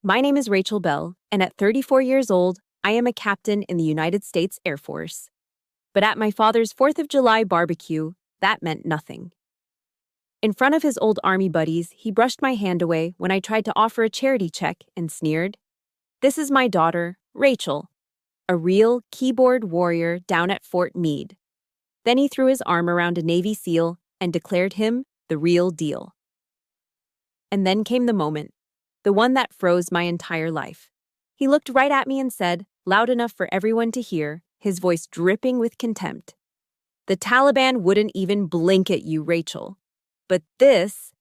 My name is Rachel Bell, and at 34 years old, I am a captain in the United States Air Force. But at my father's 4th of July barbecue, that meant nothing. In front of his old Army buddies, he brushed my hand away when I tried to offer a charity check and sneered, "This is my daughter, Rachel, a real keyboard warrior down at Fort Meade." Then he threw his arm around a Navy SEAL and declared him the real deal. And then came the moment, the one that froze my entire life. He looked right at me and said, loud enough for everyone to hear, his voice dripping with contempt, "The Taliban wouldn't even blink at you, Rachel. But this,"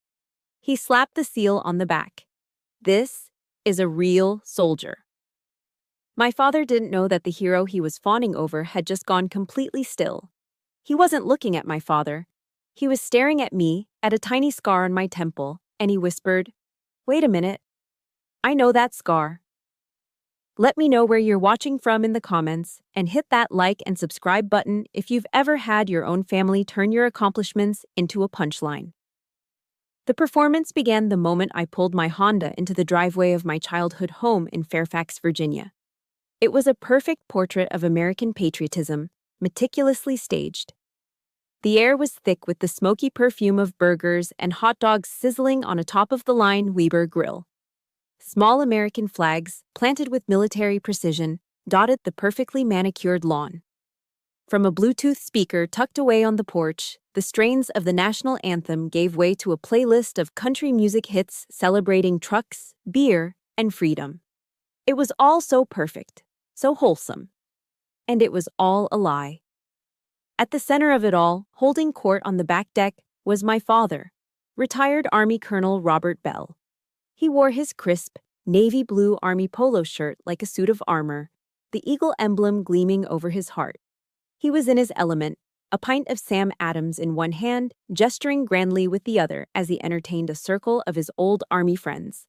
he slapped the SEAL on the back, "this is a real soldier." My father didn't know that the hero he was fawning over had just gone completely still. He wasn't looking at my father. He was staring at me, at a tiny scar on my temple, and he whispered, "Wait a minute. I know that scar." Let me know where you're watching from in the comments, and hit that like and subscribe button if you've ever had your own family turn your accomplishments into a punchline. The performance began the moment I pulled my Honda into the driveway of my childhood home in Fairfax, Virginia. It was a perfect portrait of American patriotism, meticulously staged. The air was thick with the smoky perfume of burgers and hot dogs sizzling on a top-of-the-line Weber grill. Small American flags, planted with military precision, dotted the perfectly manicured lawn. From a Bluetooth speaker tucked away on the porch, the strains of the national anthem gave way to a playlist of country music hits celebrating trucks, beer, and freedom. It was all so perfect, so wholesome. And it was all a lie. At the center of it all, holding court on the back deck, was my father, retired Army Colonel Robert Bell. He wore his crisp, navy blue Army polo shirt like a suit of armor, the eagle emblem gleaming over his heart. He was in his element, a pint of Sam Adams in one hand, gesturing grandly with the other as he entertained a circle of his old Army friends.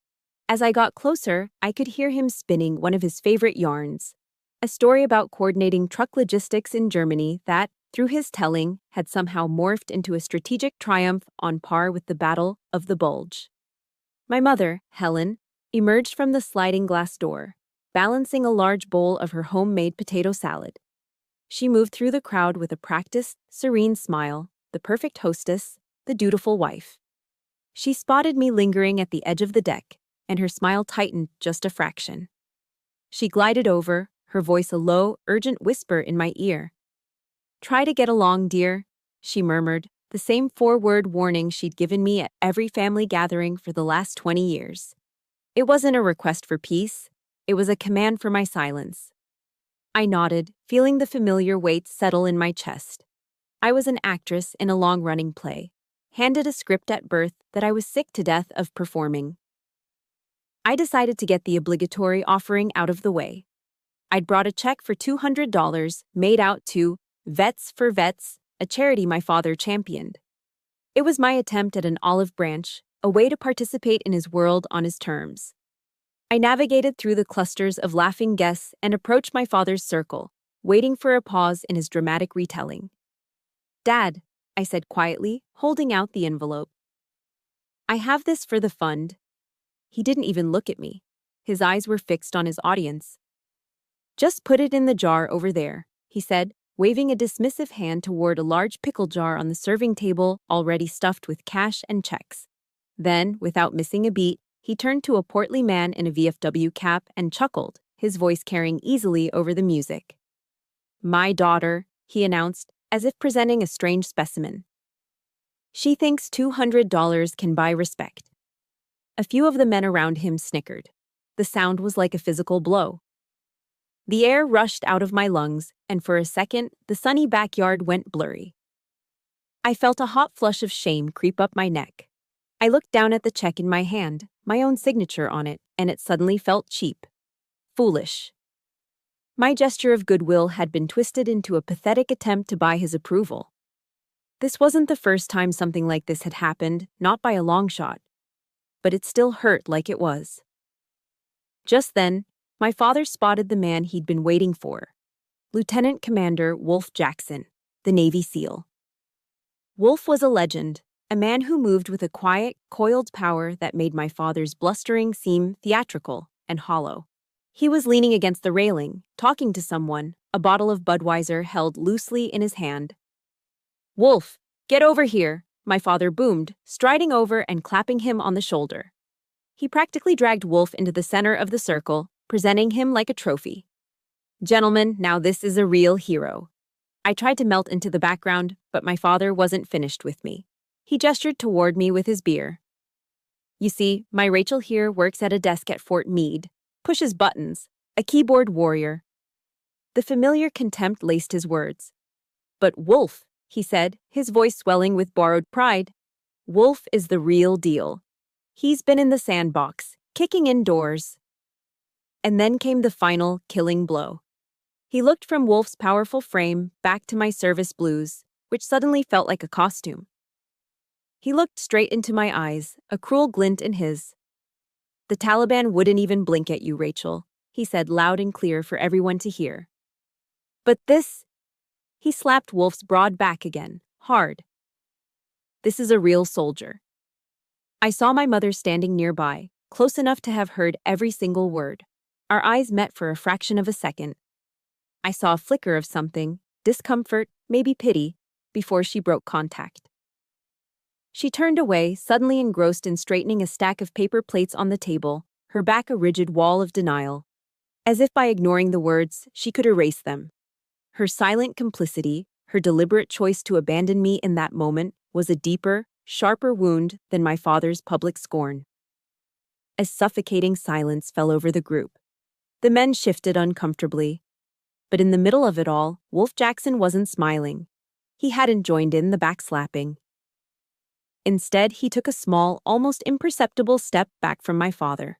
As I got closer, I could hear him spinning one of his favorite yarns, a story about coordinating truck logistics in Germany that, through his telling, had somehow morphed into a strategic triumph on par with the Battle of the Bulge. My mother, Helen, emerged from the sliding glass door, balancing a large bowl of her homemade potato salad. She moved through the crowd with a practiced, serene smile, the perfect hostess, the dutiful wife. She spotted me lingering at the edge of the deck, and her smile tightened just a fraction. She glided over, her voice a low, urgent whisper in my ear. "Try to get along, dear," she murmured, the same 4-word warning she'd given me at every family gathering for the last 20 years. It wasn't a request for peace, it was a command for my silence. I nodded, feeling the familiar weight settle in my chest. I was an actress in a long-running play, handed a script at birth that I was sick to death of performing. I decided to get the obligatory offering out of the way. I'd brought a check for $200 made out to Vets for Vets, a charity my father championed. It was my attempt at an olive branch, a way to participate in his world on his terms. I navigated through the clusters of laughing guests and approached my father's circle, waiting for a pause in his dramatic retelling. "Dad," I said quietly, holding out the envelope. "I have this for the fund." He didn't even look at me. His eyes were fixed on his audience. "Just put it in the jar over there," he said, waving a dismissive hand toward a large pickle jar on the serving table already stuffed with cash and checks. Then, without missing a beat, he turned to a portly man in a VFW cap and chuckled, his voice carrying easily over the music. "My daughter," he announced, as if presenting a strange specimen. "She thinks $200 can buy respect." A few of the men around him snickered. The sound was like a physical blow. The air rushed out of my lungs, and for a second, the sunny backyard went blurry. I felt a hot flush of shame creep up my neck. I looked down at the check in my hand, my own signature on it, and it suddenly felt cheap. Foolish. My gesture of goodwill had been twisted into a pathetic attempt to buy his approval. This wasn't the first time something like this had happened, not by a long shot. But it still hurt like it was. Just then, my father spotted the man he'd been waiting for, Lieutenant Commander Wolf Jackson, the Navy SEAL. Wolf was a legend, a man who moved with a quiet, coiled power that made my father's blustering seem theatrical, and hollow. He was leaning against the railing, talking to someone, a bottle of Budweiser held loosely in his hand. "Wolf, get over here," my father boomed, striding over and clapping him on the shoulder. He practically dragged Wolf into the center of the circle, presenting him like a trophy. "Gentlemen, now this is a real hero." I tried to melt into the background, but my father wasn't finished with me. He gestured toward me with his beer. "You see, my Rachel here works at a desk at Fort Meade, pushes buttons, a keyboard warrior." The familiar contempt laced his words. "But Wolf," he said, his voice swelling with borrowed pride, "Wolf is the real deal. He's been in the sandbox, kicking in doors." And then came the final, killing blow. He looked from Wolf's powerful frame back to my service blues, which suddenly felt like a costume. He looked straight into my eyes, a cruel glint in his. "The Taliban wouldn't even blink at you, Rachel," he said loud and clear for everyone to hear. "But this—" He slapped Wolf's broad back again, hard. "This is a real soldier." I saw my mother standing nearby, close enough to have heard every single word. Our eyes met for a fraction of a second. I saw a flicker of something, discomfort, maybe pity, before she broke contact. She turned away, suddenly engrossed in straightening a stack of paper plates on the table, her back a rigid wall of denial. As if by ignoring the words, she could erase them. Her silent complicity, her deliberate choice to abandon me in that moment, was a deeper, sharper wound than my father's public scorn. A suffocating silence fell over the group. The men shifted uncomfortably. But in the middle of it all, Wolf Jackson wasn't smiling. He hadn't joined in the backslapping. Instead, he took a small, almost imperceptible step back from my father.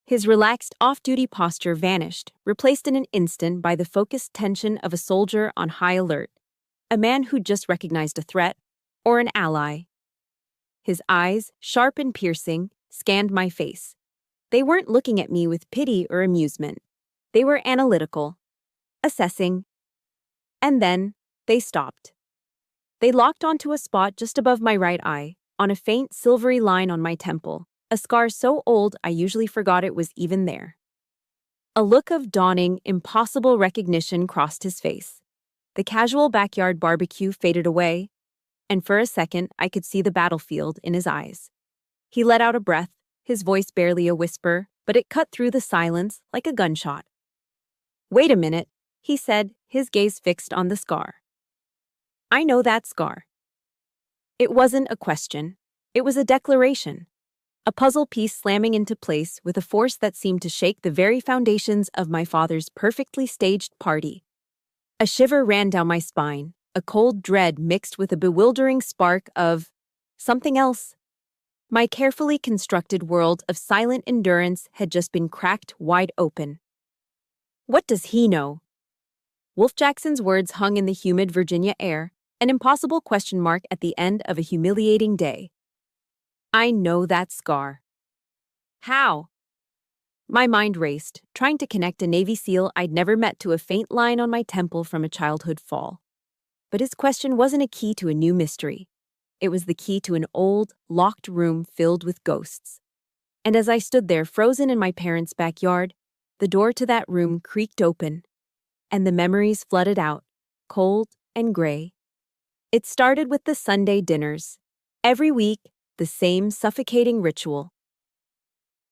His relaxed, off-duty posture vanished, replaced in an instant by the focused tension of a soldier on high alert, a man who'd just recognized a threat, or an ally. His eyes, sharp and piercing, scanned my face. They weren't looking at me with pity or amusement. They were analytical, assessing. And then, they stopped. They locked onto a spot just above my right eye, on a faint silvery line on my temple, a scar so old I usually forgot it was even there. A look of dawning, impossible recognition crossed his face. The casual backyard barbecue faded away, and for a second I could see the battlefield in his eyes. He let out a breath, his voice barely a whisper, but it cut through the silence like a gunshot. "Wait a minute," he said, his gaze fixed on the scar. "I know that scar." It wasn't a question. It was a declaration. A puzzle piece slamming into place with a force that seemed to shake the very foundations of my father's perfectly staged party. A shiver ran down my spine, a cold dread mixed with a bewildering spark of something else. My carefully constructed world of silent endurance had just been cracked wide open. What does he know? Wolf Jackson's words hung in the humid Virginia air, an impossible question mark at the end of a humiliating day. I know that scar. How? My mind raced, trying to connect a Navy SEAL I'd never met to a faint line on my temple from a childhood fall. But his question wasn't a key to a new mystery. It was the key to an old, locked room filled with ghosts. And as I stood there frozen in my parents' backyard, the door to that room creaked open, and the memories flooded out, cold and gray. It started with the Sunday dinners. Every week, the same suffocating ritual.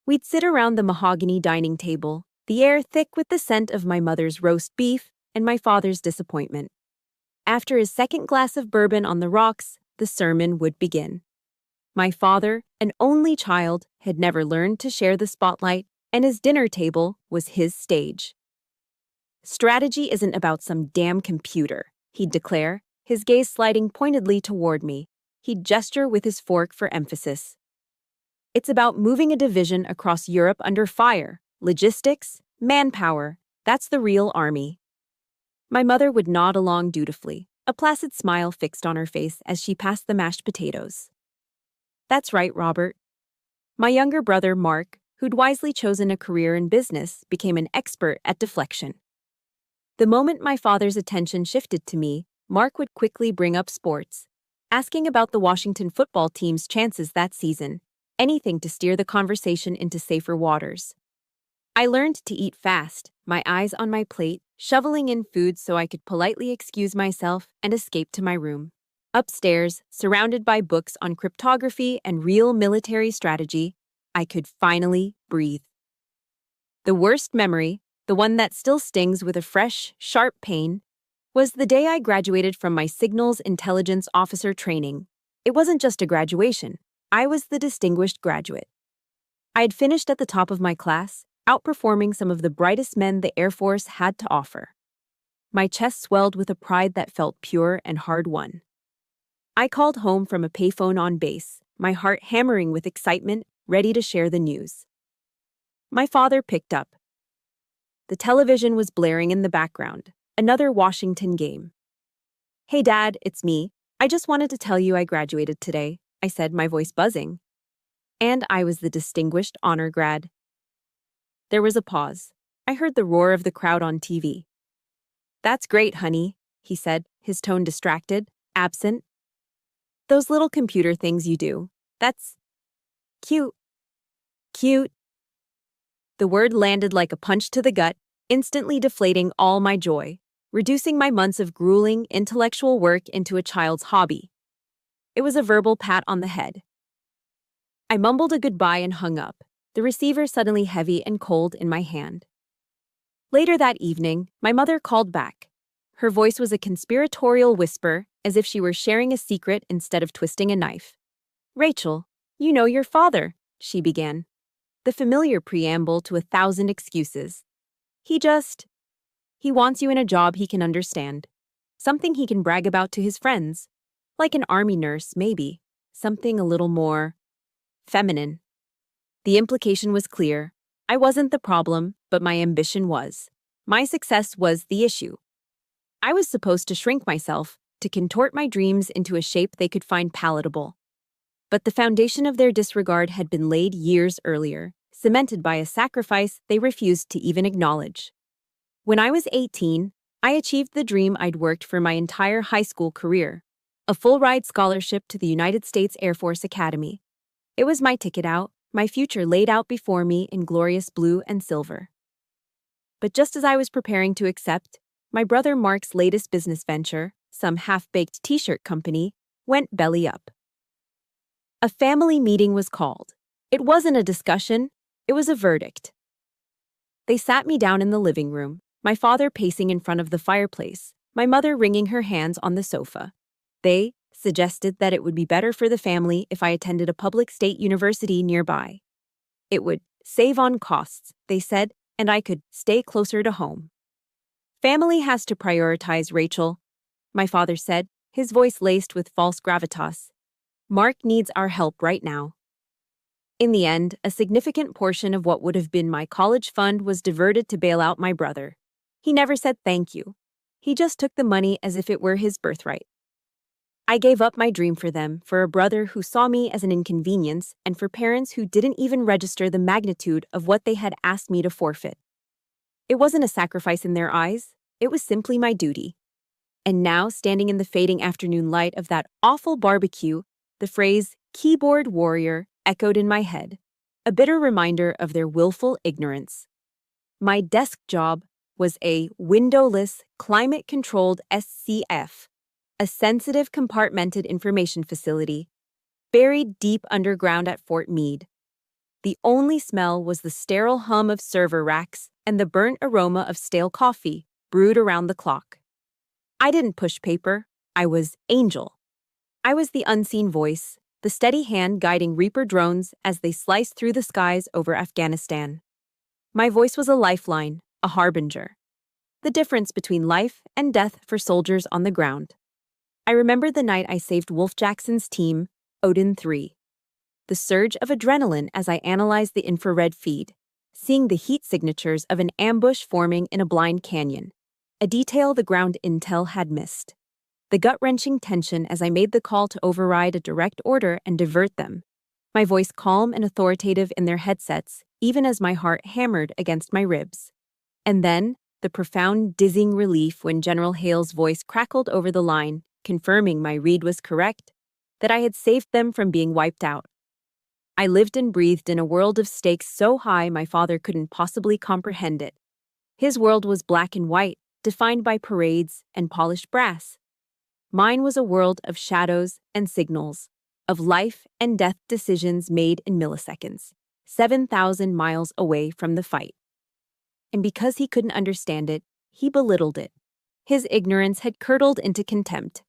We'd sit around the mahogany dining table, the air thick with the scent of my mother's roast beef and my father's disappointment. After his second glass of bourbon on the rocks, the sermon would begin. My father, an only child, had never learned to share the spotlight, and his dinner table was his stage. Strategy isn't about some damn computer, he'd declare, his gaze sliding pointedly toward me. He'd gesture with his fork for emphasis. It's about moving a division across Europe under fire, logistics, manpower. That's the real army. My mother would nod along dutifully, a placid smile fixed on her face as she passed the mashed potatoes. That's right, Robert. My younger brother, Mark, who'd wisely chosen a career in business, became an expert at deflection. The moment my father's attention shifted to me, Mark would quickly bring up sports, asking about the Washington football team's chances that season, anything to steer the conversation into safer waters. I learned to eat fast, my eyes on my plate, shoveling in food so I could politely excuse myself and escape to my room. Upstairs, surrounded by books on cryptography and real military strategy, I could finally breathe. The worst memory, the one that still stings with a fresh, sharp pain, was the day I graduated from my Signals Intelligence Officer training. It wasn't just a graduation. I was the distinguished graduate. I had finished at the top of my class, outperforming some of the brightest men the Air Force had to offer. My chest swelled with a pride that felt pure and hard-won. I called home from a payphone on base, my heart hammering with excitement, ready to share the news. My father picked up. The television was blaring in the background, another Washington game. "Hey Dad, it's me. I just wanted to tell you I graduated today," I said, my voice buzzing. And I was the distinguished honor grad. There was a pause. I heard the roar of the crowd on TV. "That's great, honey," he said, his tone distracted, absent. "Those little computer things you do. That's cute." Cute. The word landed like a punch to the gut, instantly deflating all my joy, reducing my months of grueling, intellectual work into a child's hobby. It was a verbal pat on the head. I mumbled a goodbye and hung up, the receiver suddenly heavy and cold in my hand. Later that evening, my mother called back. Her voice was a conspiratorial whisper, as if she were sharing a secret instead of twisting a knife. "Rachel, you know your father," she began. The familiar preamble to 1,000 excuses. He wants you in a job he can understand. Something he can brag about to his friends. Like an army nurse, maybe. Something a little more feminine." The implication was clear. I wasn't the problem, but my ambition was. My success was the issue. I was supposed to shrink myself, to contort my dreams into a shape they could find palatable. But the foundation of their disregard had been laid years earlier, cemented by a sacrifice they refused to even acknowledge. When I was 18, I achieved the dream I'd worked for my entire high school career, a full-ride scholarship to the United States Air Force Academy. It was my ticket out, my future laid out before me in glorious blue and silver. But just as I was preparing to accept, my brother Mark's latest business venture, some half-baked t-shirt company, went belly up. A family meeting was called. It wasn't a discussion, it was a verdict. They sat me down in the living room, my father pacing in front of the fireplace, my mother wringing her hands on the sofa. They suggested that it would be better for the family if I attended a public state university nearby. It would save on costs, they said, and I could stay closer to home. "Family has to prioritize, Rachel," my father said, his voice laced with false gravitas. "Mark needs our help right now." In the end, a significant portion of what would have been my college fund was diverted to bail out my brother. He never said thank you. He just took the money as if it were his birthright. I gave up my dream for them, for a brother who saw me as an inconvenience, and for parents who didn't even register the magnitude of what they had asked me to forfeit. It wasn't a sacrifice in their eyes, it was simply my duty. And now, standing in the fading afternoon light of that awful barbecue, the phrase "keyboard warrior" echoed in my head, a bitter reminder of their willful ignorance. My desk job was a windowless, climate-controlled SCF, a sensitive compartmented information facility, buried deep underground at Fort Meade. The only smell was the sterile hum of server racks and the burnt aroma of stale coffee, brewed around the clock. I didn't push paper, I was Angel. I was the unseen voice, the steady hand guiding Reaper drones as they sliced through the skies over Afghanistan. My voice was a lifeline, a harbinger. The difference between life and death for soldiers on the ground. I remember the night I saved Wolf Jackson's team, Odin 3. The surge of adrenaline as I analyzed the infrared feed, seeing the heat signatures of an ambush forming in a blind canyon, a detail the ground intel had missed. The gut-wrenching tension as I made the call to override a direct order and divert them, my voice calm and authoritative in their headsets, even as my heart hammered against my ribs. And then, the profound, dizzying relief when General Hale's voice crackled over the line, confirming my read was correct, that I had saved them from being wiped out. I lived and breathed in a world of stakes so high my father couldn't possibly comprehend it. His world was black and white, defined by parades and polished brass. Mine was a world of shadows and signals, of life and death decisions made in milliseconds, 7,000 miles away from the fight. And because he couldn't understand it, he belittled it. His ignorance had curdled into contempt.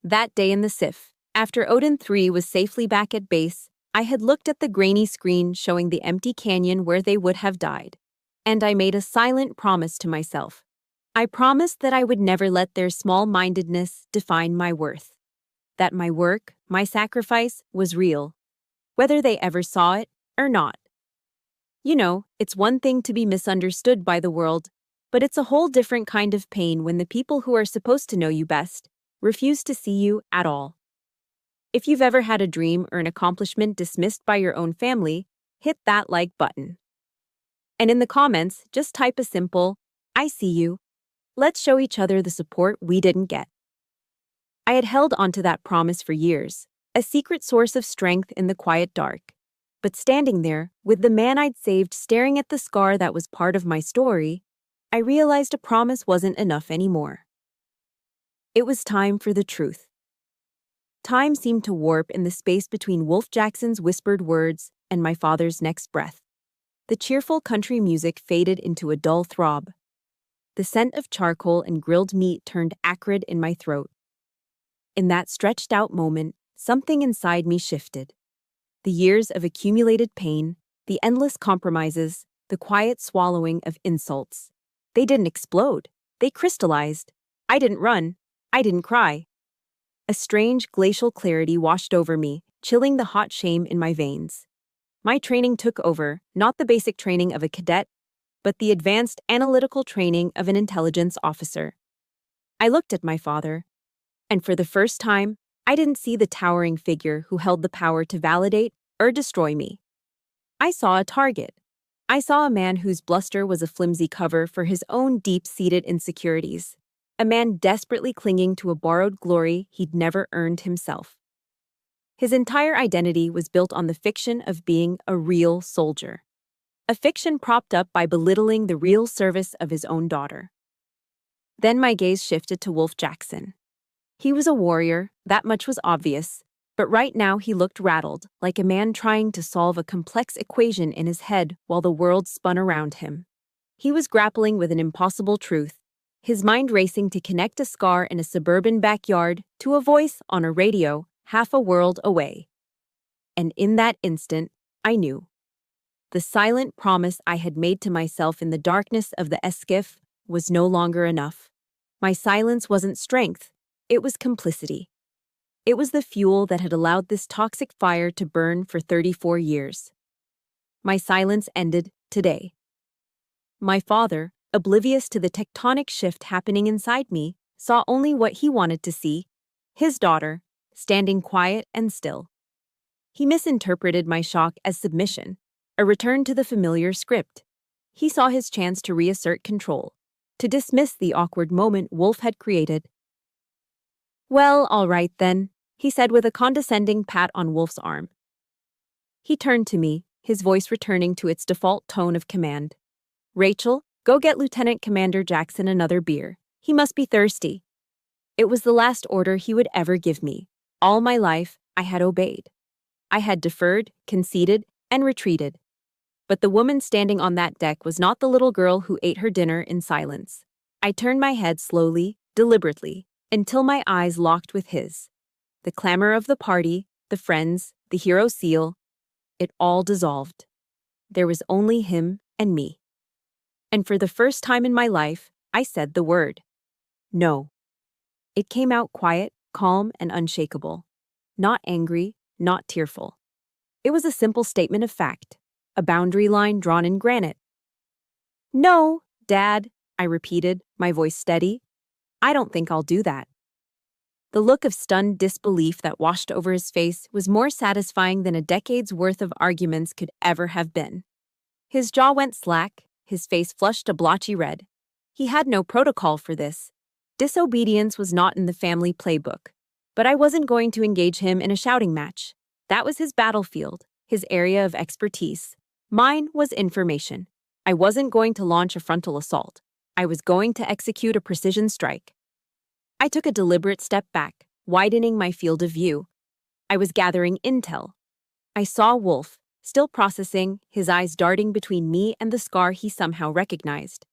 That day in the SIF, after Odin 3 was safely back at base, I had looked at the grainy screen showing the empty canyon where they would have died. And I made a silent promise to myself. I promised that I would never let their small-mindedness define my worth. That my work, my sacrifice, was real, whether they ever saw it or not. You know, it's one thing to be misunderstood by the world, but it's a whole different kind of pain when the people who are supposed to know you best refuse to see you at all. If you've ever had a dream or an accomplishment dismissed by your own family, hit that like button. And in the comments, just type a simple, "I see you." Let's show each other the support we didn't get. I had held onto that promise for years, a secret source of strength in the quiet dark. But standing there, with the man I'd saved staring at the scar that was part of my story, I realized a promise wasn't enough anymore. It was time for the truth. Time seemed to warp in the space between Wolf Jackson's whispered words and my father's next breath. The cheerful country music faded into a dull throb. The scent of charcoal and grilled meat turned acrid in my throat. In that stretched-out moment, something inside me shifted. The years of accumulated pain, the endless compromises, the quiet swallowing of insults. They didn't explode. They crystallized. I didn't run. I didn't cry. A strange glacial clarity washed over me, chilling the hot shame in my veins. My training took over, not the basic training of a cadet, but the advanced analytical training of an intelligence officer. I looked at my father, and for the first time, I didn't see the towering figure who held the power to validate or destroy me. I saw a target. I saw a man whose bluster was a flimsy cover for his own deep-seated insecurities, a man desperately clinging to a borrowed glory he'd never earned himself. His entire identity was built on the fiction of being a real soldier, a fiction propped up by belittling the real service of his own daughter. Then my gaze shifted to Wolf Jackson. He was a warrior, that much was obvious, but right now he looked rattled, like a man trying to solve a complex equation in his head while the world spun around him. He was grappling with an impossible truth, his mind racing to connect a scar in a suburban backyard to a voice on a radio half a world away. And in that instant, I knew. The silent promise I had made to myself in the darkness of the skiff was no longer enough. My silence wasn't strength, it was complicity. It was the fuel that had allowed this toxic fire to burn for 34 years. My silence ended today. My father, oblivious to the tectonic shift happening inside me, saw only what he wanted to see, his daughter, standing quiet and still. He misinterpreted my shock as submission, a return to the familiar script. He saw his chance to reassert control, to dismiss the awkward moment Wolf had created. "Well, all right then," he said with a condescending pat on Wolf's arm. He turned to me, his voice returning to its default tone of command. "Rachel, go get Lieutenant Commander Jackson another beer. He must be thirsty." It was the last order he would ever give me. All my life, I had obeyed. I had deferred, conceded, and retreated. But the woman standing on that deck was not the little girl who ate her dinner in silence. I turned my head slowly, deliberately, until my eyes locked with his. The clamor of the party, the friends, the hero seal, it all dissolved. There was only him and me. And for the first time in my life, I said the word. No. It came out quiet, calm, and unshakable. Not angry, not tearful. It was a simple statement of fact, a boundary line drawn in granite. "No, Dad," I repeated, my voice steady. "I don't think I'll do that." The look of stunned disbelief that washed over his face was more satisfying than a decade's worth of arguments could ever have been. His jaw went slack, his face flushed a blotchy red. He had no protocol for this. Disobedience was not in the family playbook. But I wasn't going to engage him in a shouting match. That was his battlefield. his area of expertise. Mine was information. I wasn't going to launch a frontal assault. I was going to execute a precision strike. I took a deliberate step back, widening my field of view. I was gathering intel. I saw Wolf, still processing, his eyes darting between me and the scar he somehow recognized.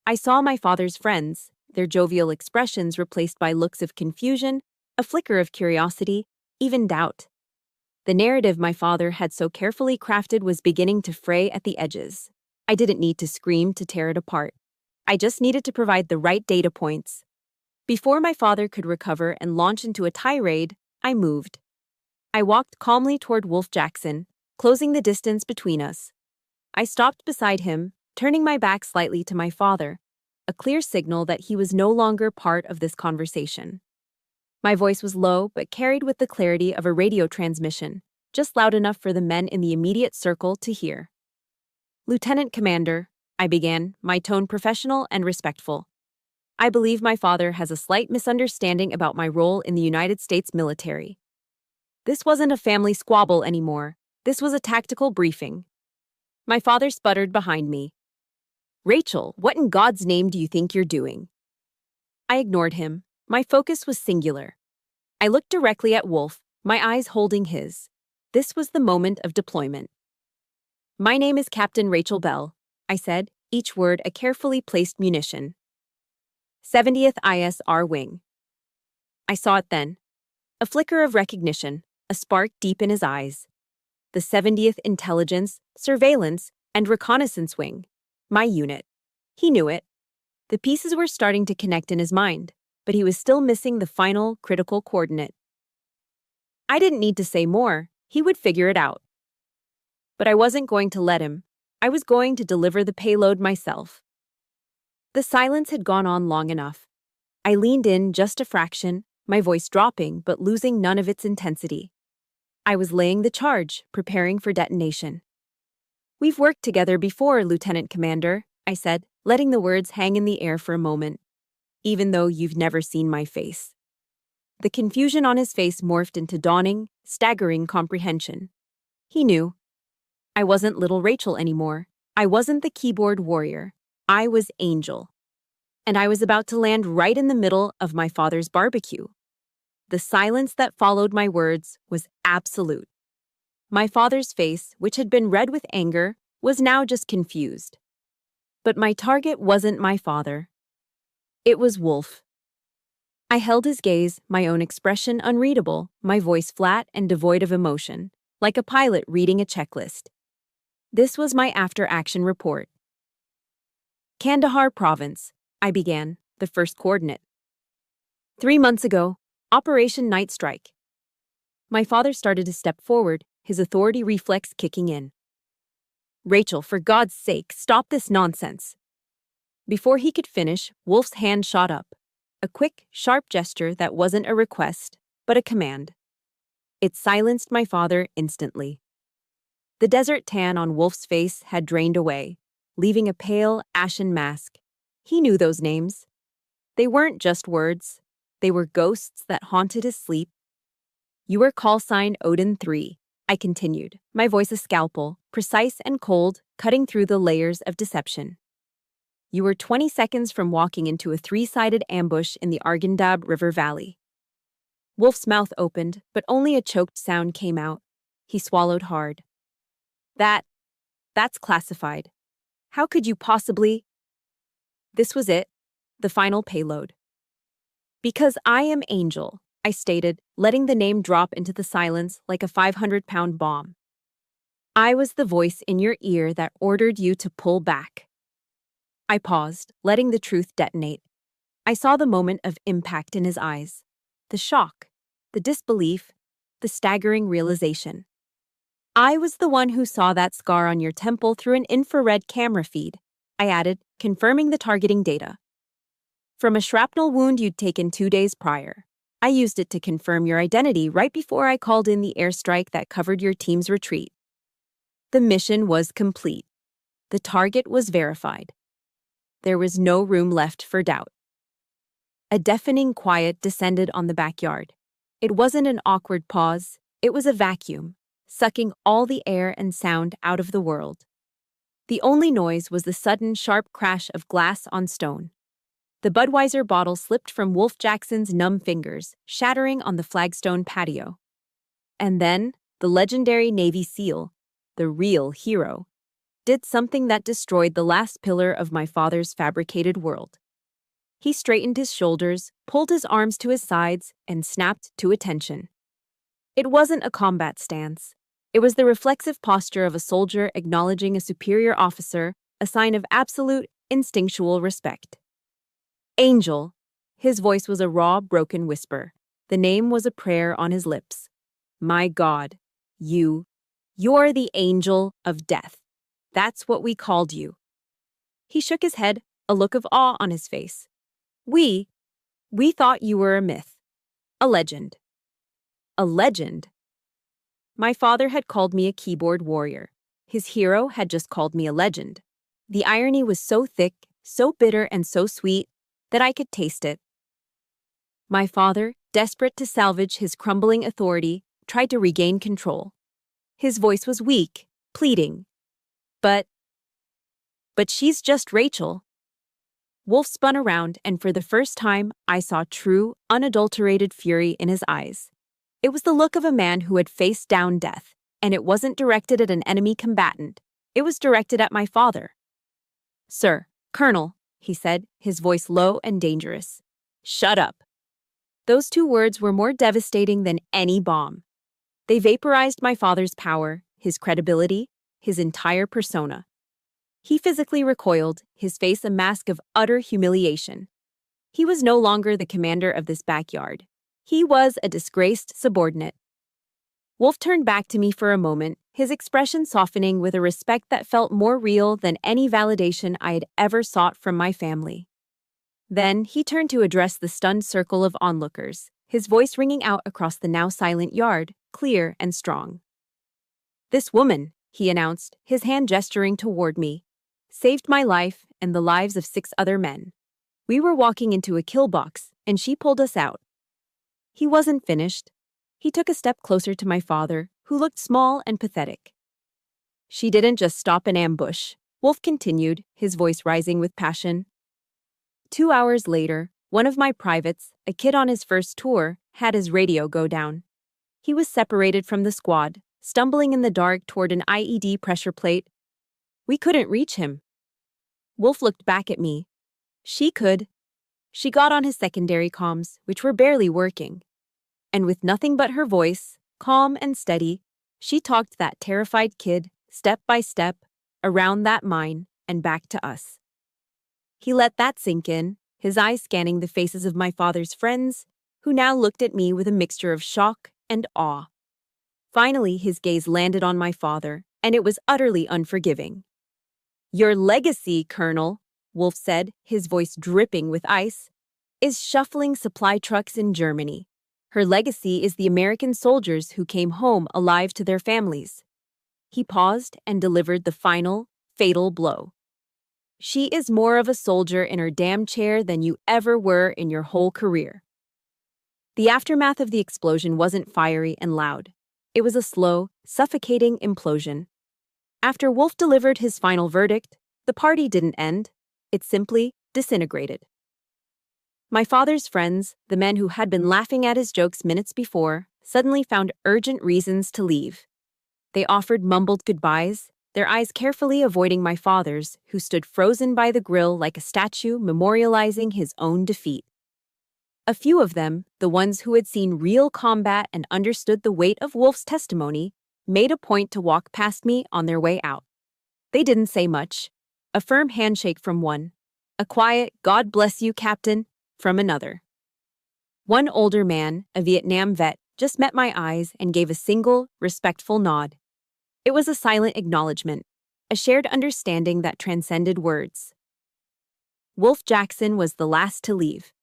I saw my father's friends, their jovial expressions replaced by looks of confusion, a flicker of curiosity, even doubt. The narrative my father had so carefully crafted was beginning to fray at the edges. I didn't need to scream to tear it apart. I just needed to provide the right data points. Before my father could recover and launch into a tirade, I moved. I walked calmly toward Wolf Jackson, closing the distance between us. I stopped beside him, turning my back slightly to my father, a clear signal that he was no longer part of this conversation. My voice was low but carried with the clarity of a radio transmission, just loud enough for the men in the immediate circle to hear. "Lieutenant Commander," I began, my tone professional and respectful. "I believe my father has a slight misunderstanding about my role in the United States military. This wasn't a family squabble anymore. This was a tactical briefing." My father sputtered behind me. "Rachel, what in God's name do you think you're doing?" I ignored him. My focus was singular. I looked directly at Wolf, my eyes holding his. This was the moment of deployment. "My name is Captain Rachel Bell," I said, each word a carefully placed munition. 70th ISR Wing. I saw it then. A flicker of recognition, a spark deep in his eyes. The 70th Intelligence, Surveillance, and Reconnaissance Wing. My unit. He knew it. The pieces were starting to connect in his mind, but he was still missing the final, critical coordinate. I didn't need to say more. He would figure it out. But I wasn't going to let him. I was going to deliver the payload myself. The silence had gone on long enough. I leaned in just a fraction, my voice dropping but losing none of its intensity. I was laying the charge, preparing for detonation. "We've worked together before, Lieutenant Commander," I said, letting the words hang in the air for a moment. "Even though you've never seen my face." The confusion on his face morphed into dawning, staggering comprehension. He knew. I wasn't little Rachel anymore. I wasn't the keyboard warrior. I was Angel. And I was about to land right in the middle of my father's barbecue. The silence that followed my words was absolute. My father's face, which had been red with anger, was now just confused. But my target wasn't my father. It was Wolf. I held his gaze, my own expression unreadable, my voice flat and devoid of emotion, like a pilot reading a checklist. This was my after-action report. "Kandahar Province," I began, the first coordinate. 3 months ago, Operation Night Strike. My father started to step forward, his authority reflex kicking in. "Rachel, for God's sake, stop this nonsense." Before he could finish, Wolf's hand shot up. A quick, sharp gesture that wasn't a request, but a command. It silenced my father instantly. The desert tan on Wolf's face had drained away, leaving a pale, ashen mask. He knew those names. They weren't just words. They were ghosts that haunted his sleep. "You were call sign Odin 3, I continued, my voice a scalpel, precise and cold, cutting through the layers of deception. "You were 20 seconds from walking into a 3-sided ambush in the Arghandab River Valley." Wolf's mouth opened, but only a choked sound came out. He swallowed hard. That's classified. How could you possibly—" This was it, the final payload. "Because I am Angel," I stated, letting the name drop into the silence like a 500-pound bomb. "I was the voice in your ear that ordered you to pull back." I paused, letting the truth detonate. I saw the moment of impact in his eyes. The shock, the disbelief, the staggering realization. "I was the one who saw that scar on your temple through an infrared camera feed," I added, confirming the targeting data. "From a shrapnel wound you'd taken 2 days prior. I used it to confirm your identity right before I called in the airstrike that covered your team's retreat." The mission was complete. The target was verified. There was no room left for doubt. A deafening quiet descended on the backyard. It wasn't an awkward pause, it was a vacuum. sucking all the air and sound out of the world. The only noise was the sudden sharp crash of glass on stone. The Budweiser bottle slipped from Wolf Jackson's numb fingers, shattering on the flagstone patio. And then, the legendary Navy SEAL, the real hero, did something that destroyed the last pillar of my father's fabricated world. He straightened his shoulders, pulled his arms to his sides, and snapped to attention. It wasn't a combat stance. It was the reflexive posture of a soldier acknowledging a superior officer, a sign of absolute, instinctual respect. Angel. His voice was a raw, broken whisper. The name was a prayer on his lips. My God, you're the angel of death. That's what we called you. He shook his head, a look of awe on his face. We thought you were a myth. A legend. A legend? My father had called me a keyboard warrior. His hero had just called me a legend. The irony was so thick, so bitter, and so sweet that I could taste it. My father, desperate to salvage his crumbling authority, tried to regain control. His voice was weak, pleading. But she's just Rachel. Wolf spun around, and for the first time, I saw true, unadulterated fury in his eyes. It was the look of a man who had faced down death, and it wasn't directed at an enemy combatant. It was directed at my father. Sir, Colonel, he said, his voice low and dangerous. Shut up. Those two words were more devastating than any bomb. They vaporized my father's power, his credibility, his entire persona. He physically recoiled, his face a mask of utter humiliation. He was no longer the commander of this backyard. He was a disgraced subordinate. Wolf turned back to me for a moment, his expression softening with a respect that felt more real than any validation I had ever sought from my family. Then he turned to address the stunned circle of onlookers, his voice ringing out across the now silent yard, clear and strong. This woman, he announced, his hand gesturing toward me, saved my life and the lives of 6 other men. We were walking into a kill box, and she pulled us out. He wasn't finished. He took a step closer to my father, who looked small and pathetic. She didn't just stop an ambush, Wolf continued, his voice rising with passion. 2 hours later, one of my privates, a kid on his first tour, had his radio go down. He was separated from the squad, stumbling in the dark toward an IED pressure plate. We couldn't reach him. Wolf looked back at me. She could. She got on his secondary comms, which were barely working. And with nothing but her voice, calm and steady, she talked that terrified kid, step by step, around that mine and back to us. He let that sink in, his eyes scanning the faces of my father's friends, who now looked at me with a mixture of shock and awe. Finally, his gaze landed on my father, and it was utterly unforgiving. Your legacy, Colonel, Wolf said, his voice dripping with ice, is shuffling supply trucks in Germany. Her legacy is the American soldiers who came home alive to their families. He paused and delivered the final, fatal blow. She is more of a soldier in her damn chair than you ever were in your whole career. The aftermath of the explosion wasn't fiery and loud. It was a slow, suffocating implosion. After Wolf delivered his final verdict, the party didn't end. It simply disintegrated. My father's friends, the men who had been laughing at his jokes minutes before, suddenly found urgent reasons to leave. They offered mumbled goodbyes, their eyes carefully avoiding my father's, who stood frozen by the grill like a statue memorializing his own defeat. A few of them, the ones who had seen real combat and understood the weight of Wolf's testimony, made a point to walk past me on their way out. They didn't say much. A firm handshake from one. A quiet, "God bless you, Captain," from another. One older man, a Vietnam vet, just met my eyes and gave a single, respectful nod. It was a silent acknowledgement, a shared understanding that transcended words. Wolf Jackson was the last to leave.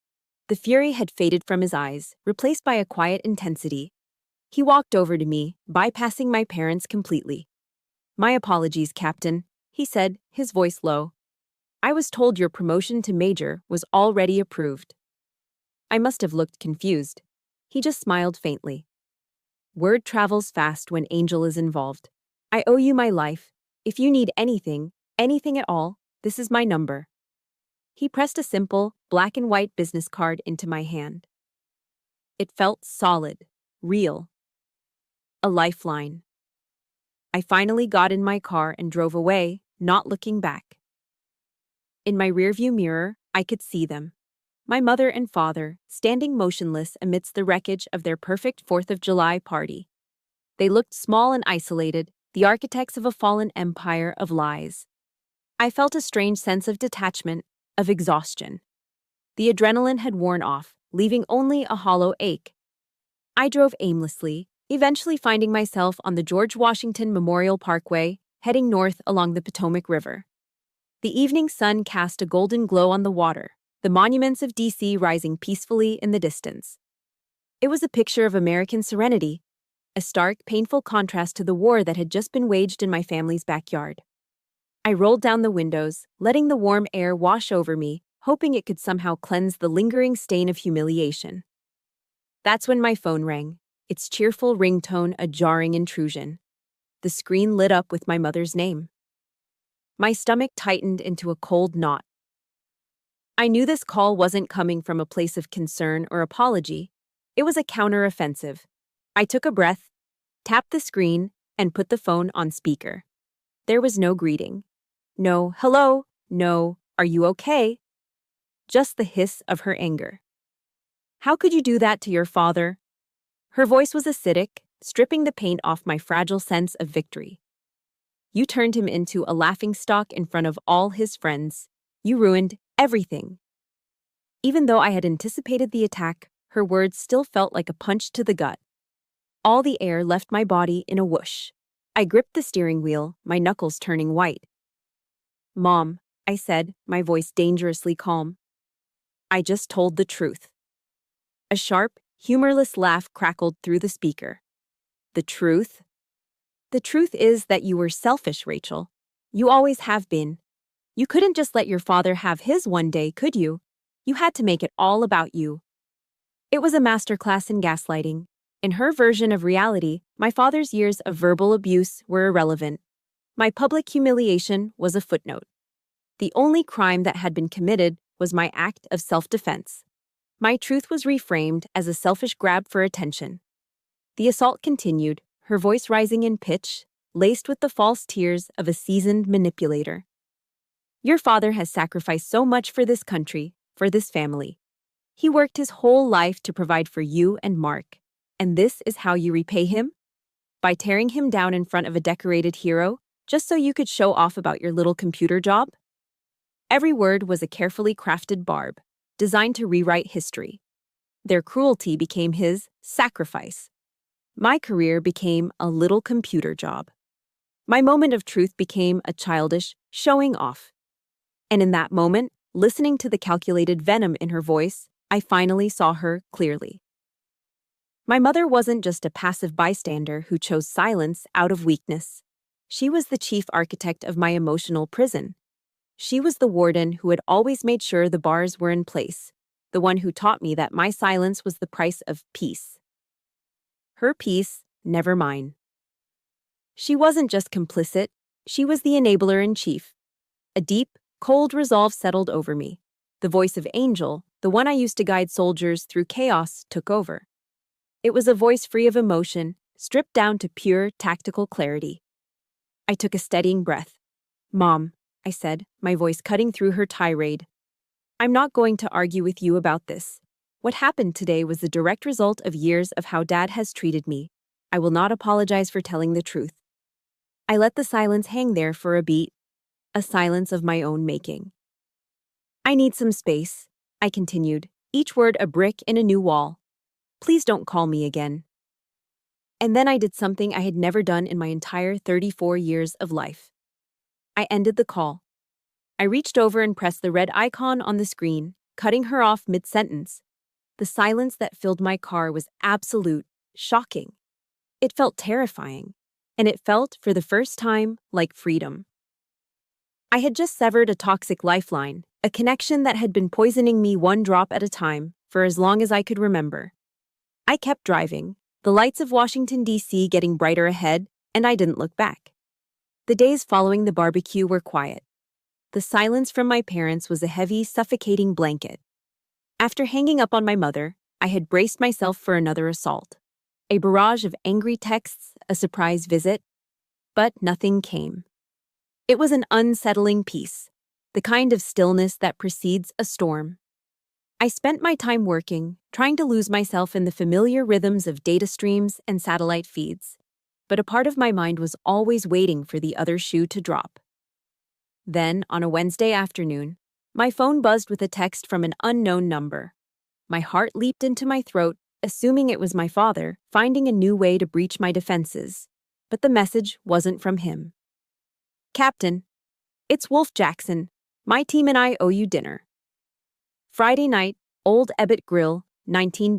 The fury had faded from his eyes, replaced by a quiet intensity. He walked over to me, bypassing my parents completely. My apologies, Captain, he said, his voice low. I was told your promotion to major was already approved. I must have looked confused. He just smiled faintly. Word travels fast when Angel is involved. I owe you my life. If you need anything, anything at all, this is my number. He pressed a simple, black and white business card into my hand. It felt solid, real. A lifeline. I finally got in my car and drove away, not looking back. In my rearview mirror, I could see them. My mother and father, standing motionless amidst the wreckage of their perfect 4th of July party. They looked small and isolated, the architects of a fallen empire of lies. I felt a strange sense of detachment, of exhaustion. The adrenaline had worn off, leaving only a hollow ache. I drove aimlessly, eventually finding myself on the George Washington Memorial Parkway, heading north along the Potomac River. The evening sun cast a golden glow on the water, the monuments of D.C. rising peacefully in the distance. It was a picture of American serenity, a stark, painful contrast to the war that had just been waged in my family's backyard. I rolled down the windows, letting the warm air wash over me, hoping it could somehow cleanse the lingering stain of humiliation. That's when my phone rang, its cheerful ringtone a jarring intrusion. The screen lit up with my mother's name. My stomach tightened into a cold knot. I knew this call wasn't coming from a place of concern or apology. It was a counteroffensive. I took a breath, tapped the screen, and put the phone on speaker. There was no greeting. No, hello, no, are you okay? Just the hiss of her anger. How could you do that to your father? Her voice was acidic, stripping the paint off my fragile sense of victory. You turned him into a laughingstock in front of all his friends. You ruined everything. Even though I had anticipated the attack, her words still felt like a punch to the gut. All the air left my body in a whoosh. I gripped the steering wheel, my knuckles turning white. Mom, I said, my voice dangerously calm. I just told the truth. A sharp, humorless laugh crackled through the speaker. The truth? The truth is that you were selfish, Rachel. You always have been. You couldn't just let your father have his one day, could you? You had to make it all about you. It was a masterclass in gaslighting. In her version of reality, my father's years of verbal abuse were irrelevant. My public humiliation was a footnote. The only crime that had been committed was my act of self-defense. My truth was reframed as a selfish grab for attention. The assault continued, her voice rising in pitch, laced with the false tears of a seasoned manipulator. Your father has sacrificed so much for this country, for this family. He worked his whole life to provide for you and Mark. And this is how you repay him? By tearing him down in front of a decorated hero, just so you could show off about your little computer job? Every word was a carefully crafted barb, designed to rewrite history. Their cruelty became his sacrifice. My career became a little computer job. My moment of truth became a childish showing off. And in that moment, listening to the calculated venom in her voice, I finally saw her clearly. My mother wasn't just a passive bystander who chose silence out of weakness. She was the chief architect of my emotional prison. She was the warden who had always made sure the bars were in place, the one who taught me that my silence was the price of peace. Her peace, never mine. She wasn't just complicit, she was the enabler-in-chief. A deep, cold resolve settled over me. The voice of Angel, the one I used to guide soldiers through chaos, took over. It was a voice free of emotion, stripped down to pure, tactical clarity. I took a steadying breath. Mom, I said, my voice cutting through her tirade. I'm not going to argue with you about this. What happened today was the direct result of years of how Dad has treated me. I will not apologize for telling the truth. I let the silence hang there for a beat, a silence of my own making. I need some space, I continued, each word a brick in a new wall. Please don't call me again. And then I did something I had never done in my entire 34 years of life. I ended the call. I reached over and pressed the red icon on the screen, cutting her off mid-sentence. The silence that filled my car was absolute, shocking. It felt terrifying, and it felt, for the first time, like freedom. I had just severed a toxic lifeline, a connection that had been poisoning me one drop at a time for as long as I could remember. I kept driving, the lights of Washington, D.C. getting brighter ahead, and I didn't look back. The days following the barbecue were quiet. The silence from my parents was a heavy, suffocating blanket. After hanging up on my mother, I had braced myself for another assault. A barrage of angry texts, a surprise visit, but nothing came. It was an unsettling peace, the kind of stillness that precedes a storm. I spent my time working, trying to lose myself in the familiar rhythms of data streams and satellite feeds, but a part of my mind was always waiting for the other shoe to drop. Then, on a Wednesday afternoon, my phone buzzed with a text from an unknown number. My heart leaped into my throat, assuming it was my father, finding a new way to breach my defenses. But the message wasn't from him. "Captain, it's Wolf Jackson. My team and I owe you dinner. Friday night, Old Ebbet Grill, 19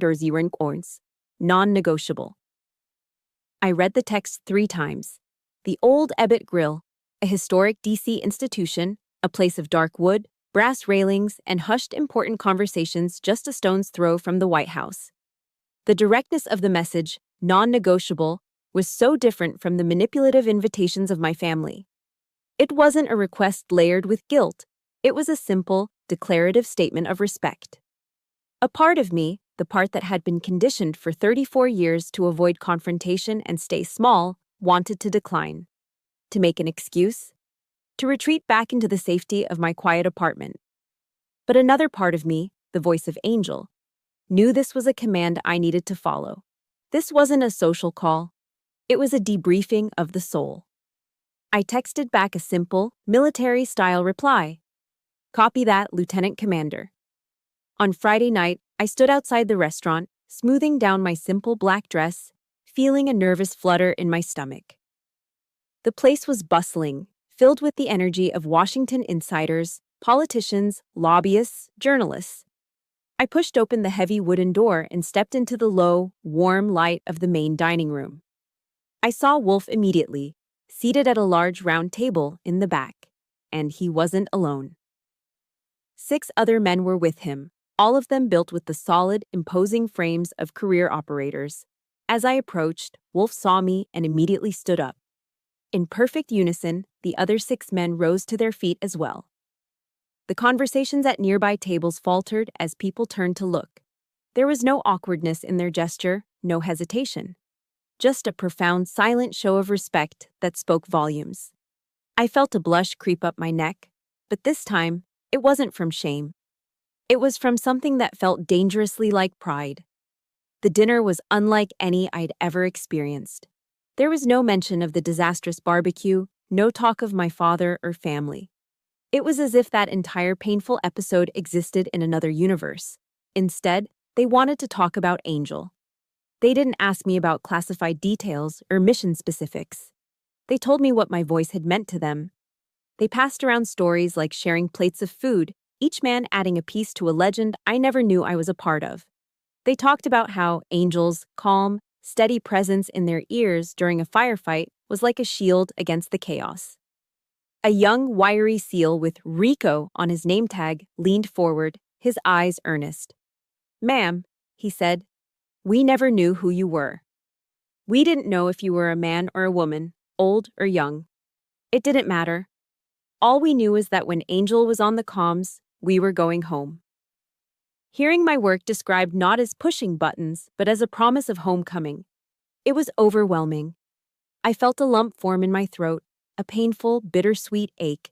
Orns. Non-negotiable." I read the text 3 times. The Old Ebbet Grill, a historic D.C. institution, a place of dark wood, brass railings, and hushed important conversations just a stone's throw from the White House. The directness of the message, non-negotiable, was so different from the manipulative invitations of my family. It wasn't a request layered with guilt. It was a simple, declarative statement of respect. A part of me, the part that had been conditioned for 34 years to avoid confrontation and stay small, wanted to decline. To make an excuse. To retreat back into the safety of my quiet apartment. But another part of me, the voice of Angel, knew this was a command I needed to follow. This wasn't a social call. It was a debriefing of the soul. I texted back a simple, military-style reply. "Copy that, Lieutenant Commander." On Friday night, I stood outside the restaurant, smoothing down my simple black dress, feeling a nervous flutter in my stomach. The place was bustling, filled with the energy of Washington insiders, politicians, lobbyists, journalists. I pushed open the heavy wooden door and stepped into the low, warm light of the main dining room. I saw Wolf immediately, seated at a large round table in the back, and he wasn't alone. 6 other men were with him, all of them built with the solid, imposing frames of career operators. As I approached, Wolf saw me and immediately stood up. In perfect unison, the other 6 men rose to their feet as well. The conversations at nearby tables faltered as people turned to look. There was no awkwardness in their gesture, no hesitation. Just a profound, silent show of respect that spoke volumes. I felt a blush creep up my neck, but this time, it wasn't from shame. It was from something that felt dangerously like pride. The dinner was unlike any I'd ever experienced. There was no mention of the disastrous barbecue, no talk of my father or family. It was as if that entire painful episode existed in another universe. Instead, they wanted to talk about Angel. They didn't ask me about classified details or mission specifics. They told me what my voice had meant to them. They passed around stories like sharing plates of food, each man adding a piece to a legend I never knew I was a part of. They talked about how Angel's calm, steady presence in their ears during a firefight was like a shield against the chaos. A young, wiry SEAL with Rico on his name tag leaned forward, his eyes earnest. "Ma'am," he said, "we never knew who you were. We didn't know if you were a man or a woman, old or young. It didn't matter. All we knew is that when Angel was on the comms, we were going home." Hearing my work described not as pushing buttons, but as a promise of homecoming. It was overwhelming. I felt a lump form in my throat, a painful, bittersweet ache.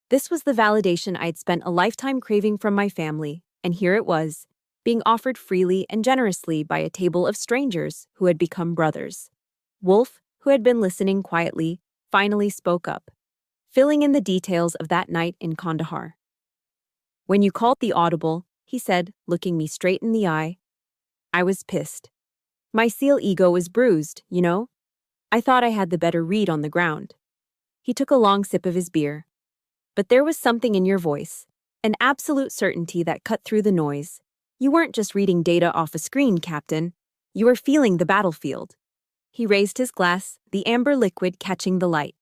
This was the validation I'd spent a lifetime craving from my family, and here it was, being offered freely and generously by a table of strangers who had become brothers. Wolf, who had been listening quietly, finally spoke up, filling in the details of that night in Kandahar. "When you called the audible," he said, looking me straight in the eye, "I was pissed. My SEAL ego was bruised, you know? I thought I had the better read on the ground." He took a long sip of his beer. "But there was something in your voice, an absolute certainty that cut through the noise. You weren't just reading data off a screen, Captain. You were feeling the battlefield." He raised his glass, the amber liquid catching the light.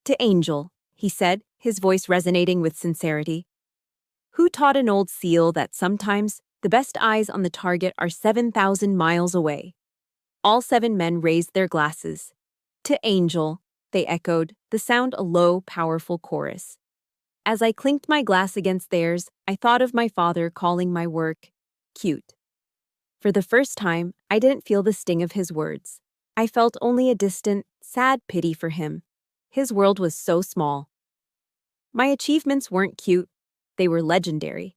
"To Angel," he said, his voice resonating with sincerity. "Who taught an old SEAL that sometimes the best eyes on the target are 7,000 miles away? All 7 men raised their glasses. To Angel, they echoed, the sound a low, powerful chorus. As I clinked my glass against theirs, I thought of my father calling my work cute. For the first time, I didn't feel the sting of his words. I felt only a distant, sad pity for him. His world was so small. My achievements weren't cute, they were legendary.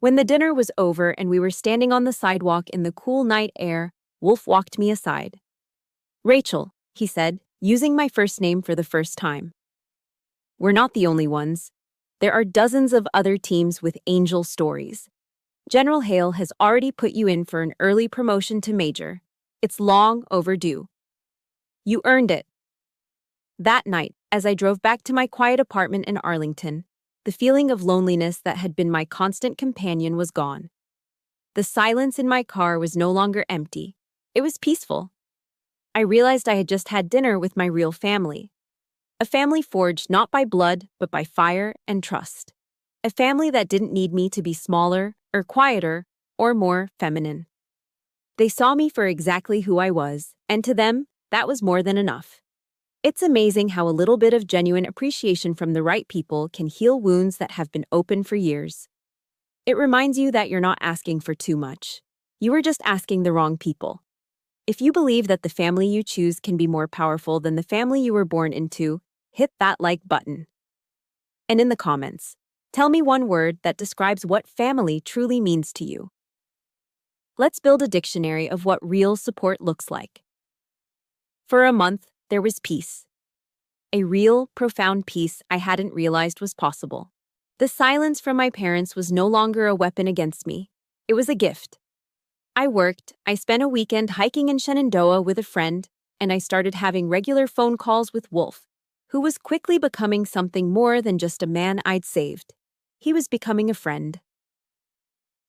When the dinner was over and we were standing on the sidewalk in the cool night air, Wolf walked me aside. Rachel, he said, using my first name for the first time. We're not the only ones. There are dozens of other teams with Angel stories. General Hale has already put you in for an early promotion to major. It's long overdue. You earned it. That night, as I drove back to my quiet apartment in Arlington, the feeling of loneliness that had been my constant companion was gone. The silence in my car was no longer empty. It was peaceful. I realized I had just had dinner with my real family. A family forged not by blood, but by fire and trust. A family that didn't need me to be smaller, or quieter, or more feminine. They saw me for exactly who I was, and to them, that was more than enough. It's amazing how a little bit of genuine appreciation from the right people can heal wounds that have been open for years. It reminds you that you're not asking for too much. You are just asking the wrong people. If you believe that the family you choose can be more powerful than the family you were born into, hit that like button. And in the comments, tell me one word that describes what family truly means to you. Let's build a dictionary of what real support looks like. For a month, there was peace. A real, profound peace I hadn't realized was possible. The silence from my parents was no longer a weapon against me. It was a gift. I worked, I spent a weekend hiking in Shenandoah with a friend, and I started having regular phone calls with Wolf, who was quickly becoming something more than just a man I'd saved. He was becoming a friend.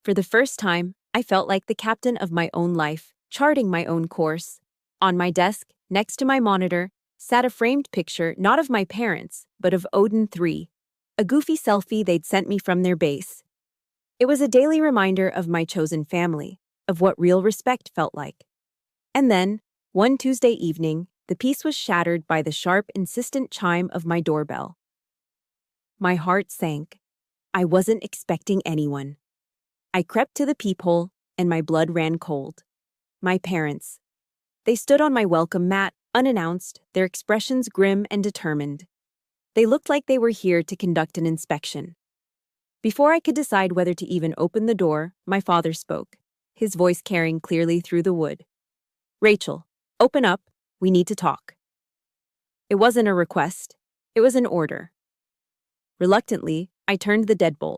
For the first time, I felt like the captain of my own life, charting my own course. On my desk, next to my monitor, sat a framed picture not of my parents, but of Odin 3, a goofy selfie they'd sent me from their base. It was a daily reminder of my chosen family, of what real respect felt like. And then, one Tuesday evening, the peace was shattered by the sharp, insistent chime of my doorbell. My heart sank. I wasn't expecting anyone. I crept to the peephole, and my blood ran cold. My parents. They stood on my welcome mat, unannounced, their expressions grim and determined. They looked like they were here to conduct an inspection. Before I could decide whether to even open the door, my father spoke, his voice carrying clearly through the wood. Rachel, open up, we need to talk. It wasn't a request, it was an order. Reluctantly, I turned the deadbolt.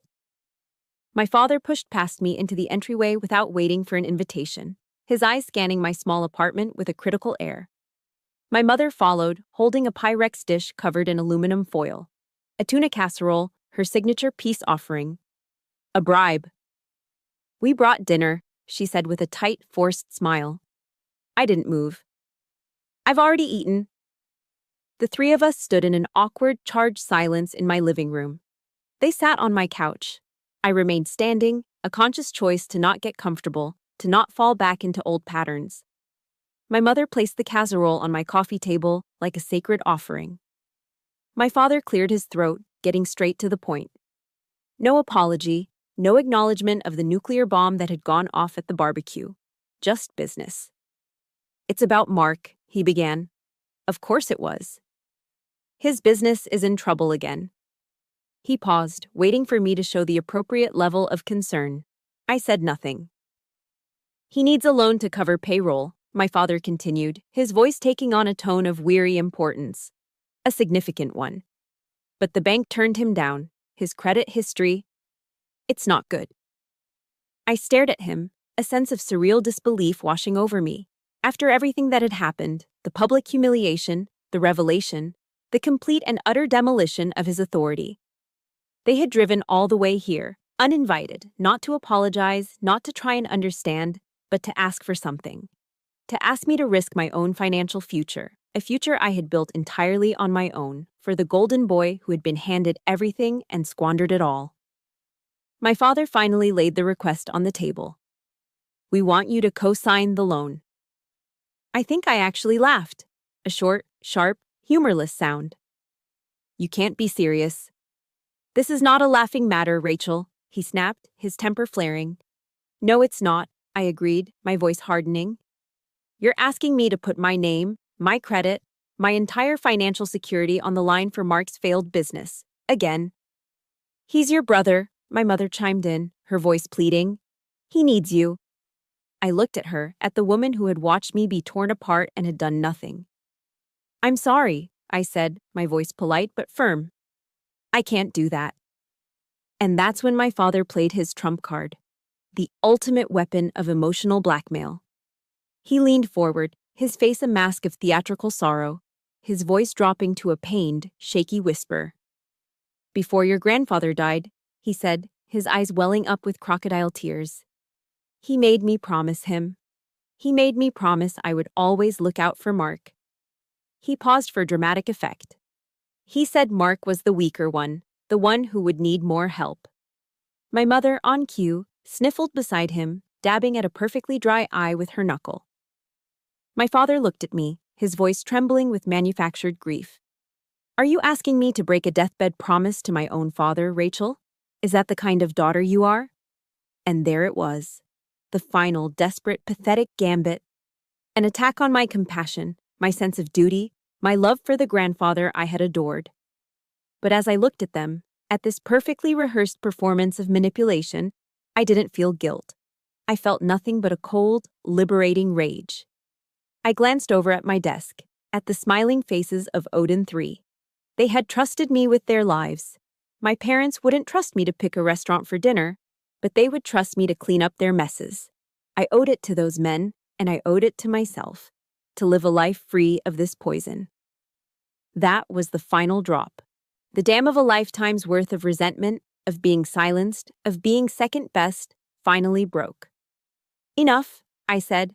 My father pushed past me into the entryway without waiting for an invitation, his eyes scanning my small apartment with a critical air. My mother followed, holding a Pyrex dish covered in aluminum foil, a tuna casserole, her signature peace offering. A bribe. We brought dinner, she said with a tight, forced smile. I didn't move. I've already eaten. The 3 of us stood in an awkward, charged silence in my living room. They sat on my couch. I remained standing, a conscious choice to not get comfortable, to not fall back into old patterns. My mother placed the casserole on my coffee table like a sacred offering. My father cleared his throat, getting straight to the point. No apology, no acknowledgement of the nuclear bomb that had gone off at the barbecue. Just business. It's about Mark, he began. Of course it was. His business is in trouble again. He paused, waiting for me to show the appropriate level of concern. I said nothing. He needs a loan to cover payroll, my father continued, his voice taking on a tone of weary importance. A significant one. But the bank turned him down, his credit history. It's not good. I stared at him, a sense of surreal disbelief washing over me. After everything that had happened, the public humiliation, the revelation, the complete and utter demolition of his authority. They had driven all the way here, uninvited, not to apologize, not to try and understand, but to ask for something. To ask me to risk my own financial future, a future I had built entirely on my own, for the golden boy who had been handed everything and squandered it all. My father finally laid the request on the table. We want you to co-sign the loan. I think I actually laughed. A short, sharp, humorless sound. You can't be serious. This is not a laughing matter, Rachel, he snapped, his temper flaring. No, it's not, I agreed, my voice hardening. You're asking me to put my name, my credit, my entire financial security on the line for Mark's failed business. Again. He's your brother, my mother chimed in, her voice pleading. He needs you. I looked at her, at the woman who had watched me be torn apart and had done nothing. I'm sorry, I said, my voice polite but firm. I can't do that. And that's when my father played his trump card, the ultimate weapon of emotional blackmail. He leaned forward, his face a mask of theatrical sorrow, his voice dropping to a pained, shaky whisper. Before your grandfather died, he said, his eyes welling up with crocodile tears. He made me promise him. He made me promise I would always look out for Mark. He paused for dramatic effect. He said Mark was the weaker one, the one who would need more help. My mother, on cue, sniffled beside him, dabbing at a perfectly dry eye with her knuckle. My father looked at me, his voice trembling with manufactured grief. Are you asking me to break a deathbed promise to my own father, Rachel? Is that the kind of daughter you are? And there it was. The final, desperate, pathetic gambit. An attack on my compassion, my sense of duty, my love for the grandfather I had adored. But as I looked at them, at this perfectly rehearsed performance of manipulation, I didn't feel guilt. I felt nothing but a cold, liberating rage. I glanced over at my desk, at the smiling faces of Odin 3. They had trusted me with their lives. My parents wouldn't trust me to pick a restaurant for dinner, but they would trust me to clean up their messes. I owed it to those men, and I owed it to myself, to live a life free of this poison. That was the final drop. The dam of a lifetime's worth of resentment, of being silenced, of being second best, finally broke. Enough, I said.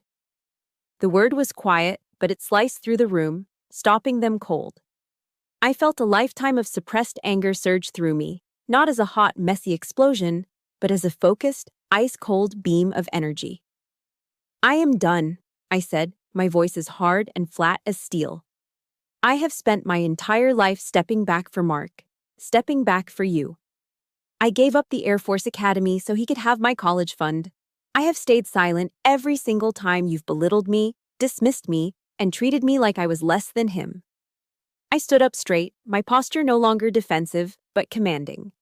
The word was quiet, but it sliced through the room, stopping them cold. I felt a lifetime of suppressed anger surge through me, not as a hot, messy explosion, but as a focused, ice-cold beam of energy. I am done, I said, my voice as hard and flat as steel. I have spent my entire life stepping back for Mark, stepping back for you. I gave up the Air Force Academy so he could have my college fund. I have stayed silent every single time you've belittled me, dismissed me, and treated me like I was less than him. I stood up straight, my posture no longer defensive, but commanding.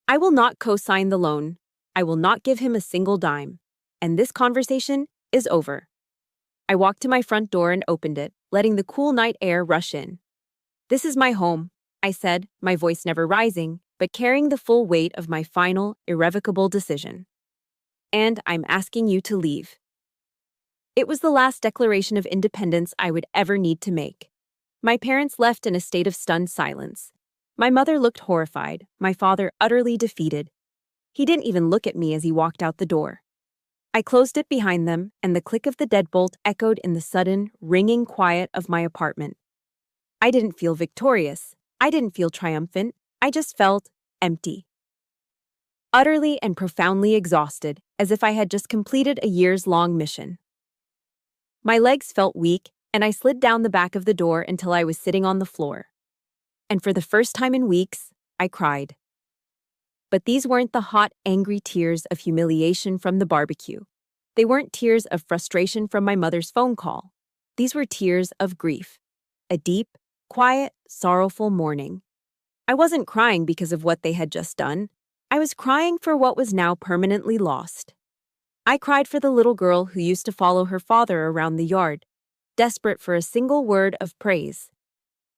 I will not co-sign the loan. I will not give him a single dime. And this conversation is over. I walked to my front door and opened it, letting the cool night air rush in. This is my home, I said, my voice never rising, but carrying the full weight of my final, irrevocable decision. And I'm asking you to leave. It was the last declaration of independence I would ever need to make. My parents left in a state of stunned silence. My mother looked horrified, my father utterly defeated. He didn't even look at me as he walked out the door. I closed it behind them, and the click of the deadbolt echoed in the sudden, ringing quiet of my apartment. I didn't feel victorious. I didn't feel triumphant. I just felt empty. Utterly and profoundly exhausted, as if I had just completed a years-long mission. My legs felt weak, and I slid down the back of the door until I was sitting on the floor. And for the first time in weeks, I cried. But these weren't the hot, angry tears of humiliation from the barbecue. They weren't tears of frustration from my mother's phone call. These were tears of grief. A deep, quiet, sorrowful mourning. I wasn't crying because of what they had just done. I was crying for what was now permanently lost. I cried for the little girl who used to follow her father around the yard, desperate for a single word of praise.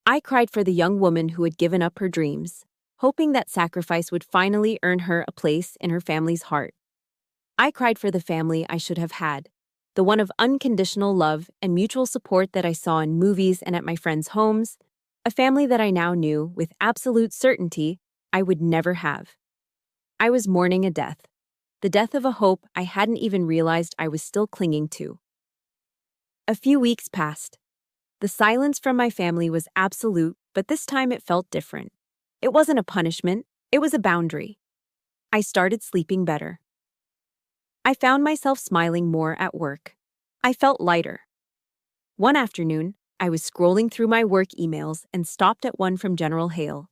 I cried for the young woman who had given up her dreams, hoping that sacrifice would finally earn her a place in her family's heart. I cried for the family I should have had, the one of unconditional love and mutual support that I saw in movies and at my friends' homes, a family that I now knew with absolute certainty I would never have. I was mourning a death, the death of a hope I hadn't even realized I was still clinging to. A few weeks passed. The silence from my family was absolute, but this time it felt different. It wasn't a punishment, it was a boundary. I started sleeping better. I found myself smiling more at work. I felt lighter. One afternoon, I was scrolling through my work emails and stopped at one from General Hale.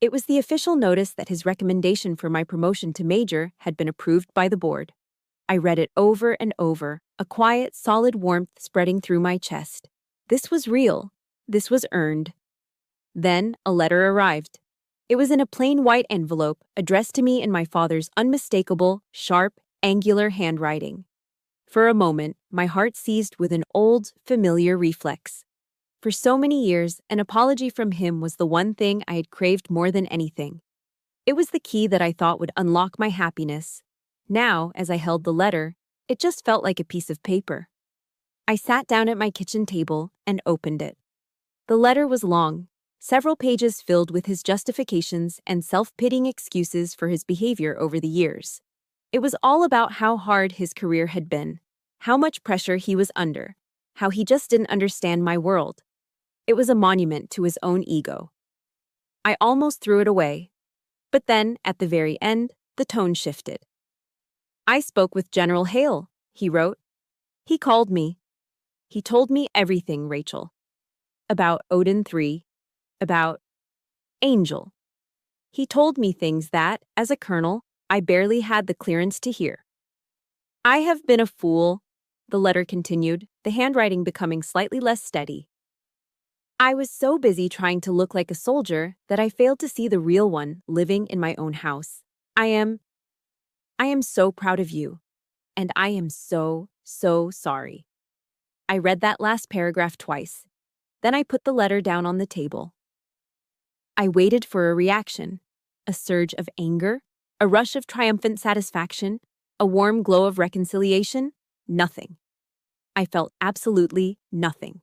It was the official notice that his recommendation for my promotion to major had been approved by the board. I read it over and over, a quiet, solid warmth spreading through my chest. This was real. This was earned. Then a letter arrived. It was in a plain white envelope, addressed to me in my father's unmistakable, sharp, angular handwriting. For a moment, my heart seized with an old, familiar reflex. For so many years, an apology from him was the one thing I had craved more than anything. It was the key that I thought would unlock my happiness. Now, as I held the letter, it just felt like a piece of paper. I sat down at my kitchen table and opened it. The letter was long, several pages filled with his justifications and self-pitying excuses for his behavior over the years. It was all about how hard his career had been, how much pressure he was under, how he just didn't understand my world. It was a monument to his own ego. I almost threw it away. But then, at the very end, the tone shifted. "I spoke with General Hale," he wrote. "He called me. He told me everything, Rachel. About Odin 3. About Angel. He told me things that, as a colonel, I barely had the clearance to hear. I have been a fool," the letter continued, the handwriting becoming slightly less steady. "I was so busy trying to look like a soldier that I failed to see the real one living in my own house. I am so proud of you, and I am so sorry." I read that last paragraph twice. Then I put the letter down on the table. I waited for a reaction, a surge of anger, a rush of triumphant satisfaction, a warm glow of reconciliation. Nothing. I felt absolutely nothing.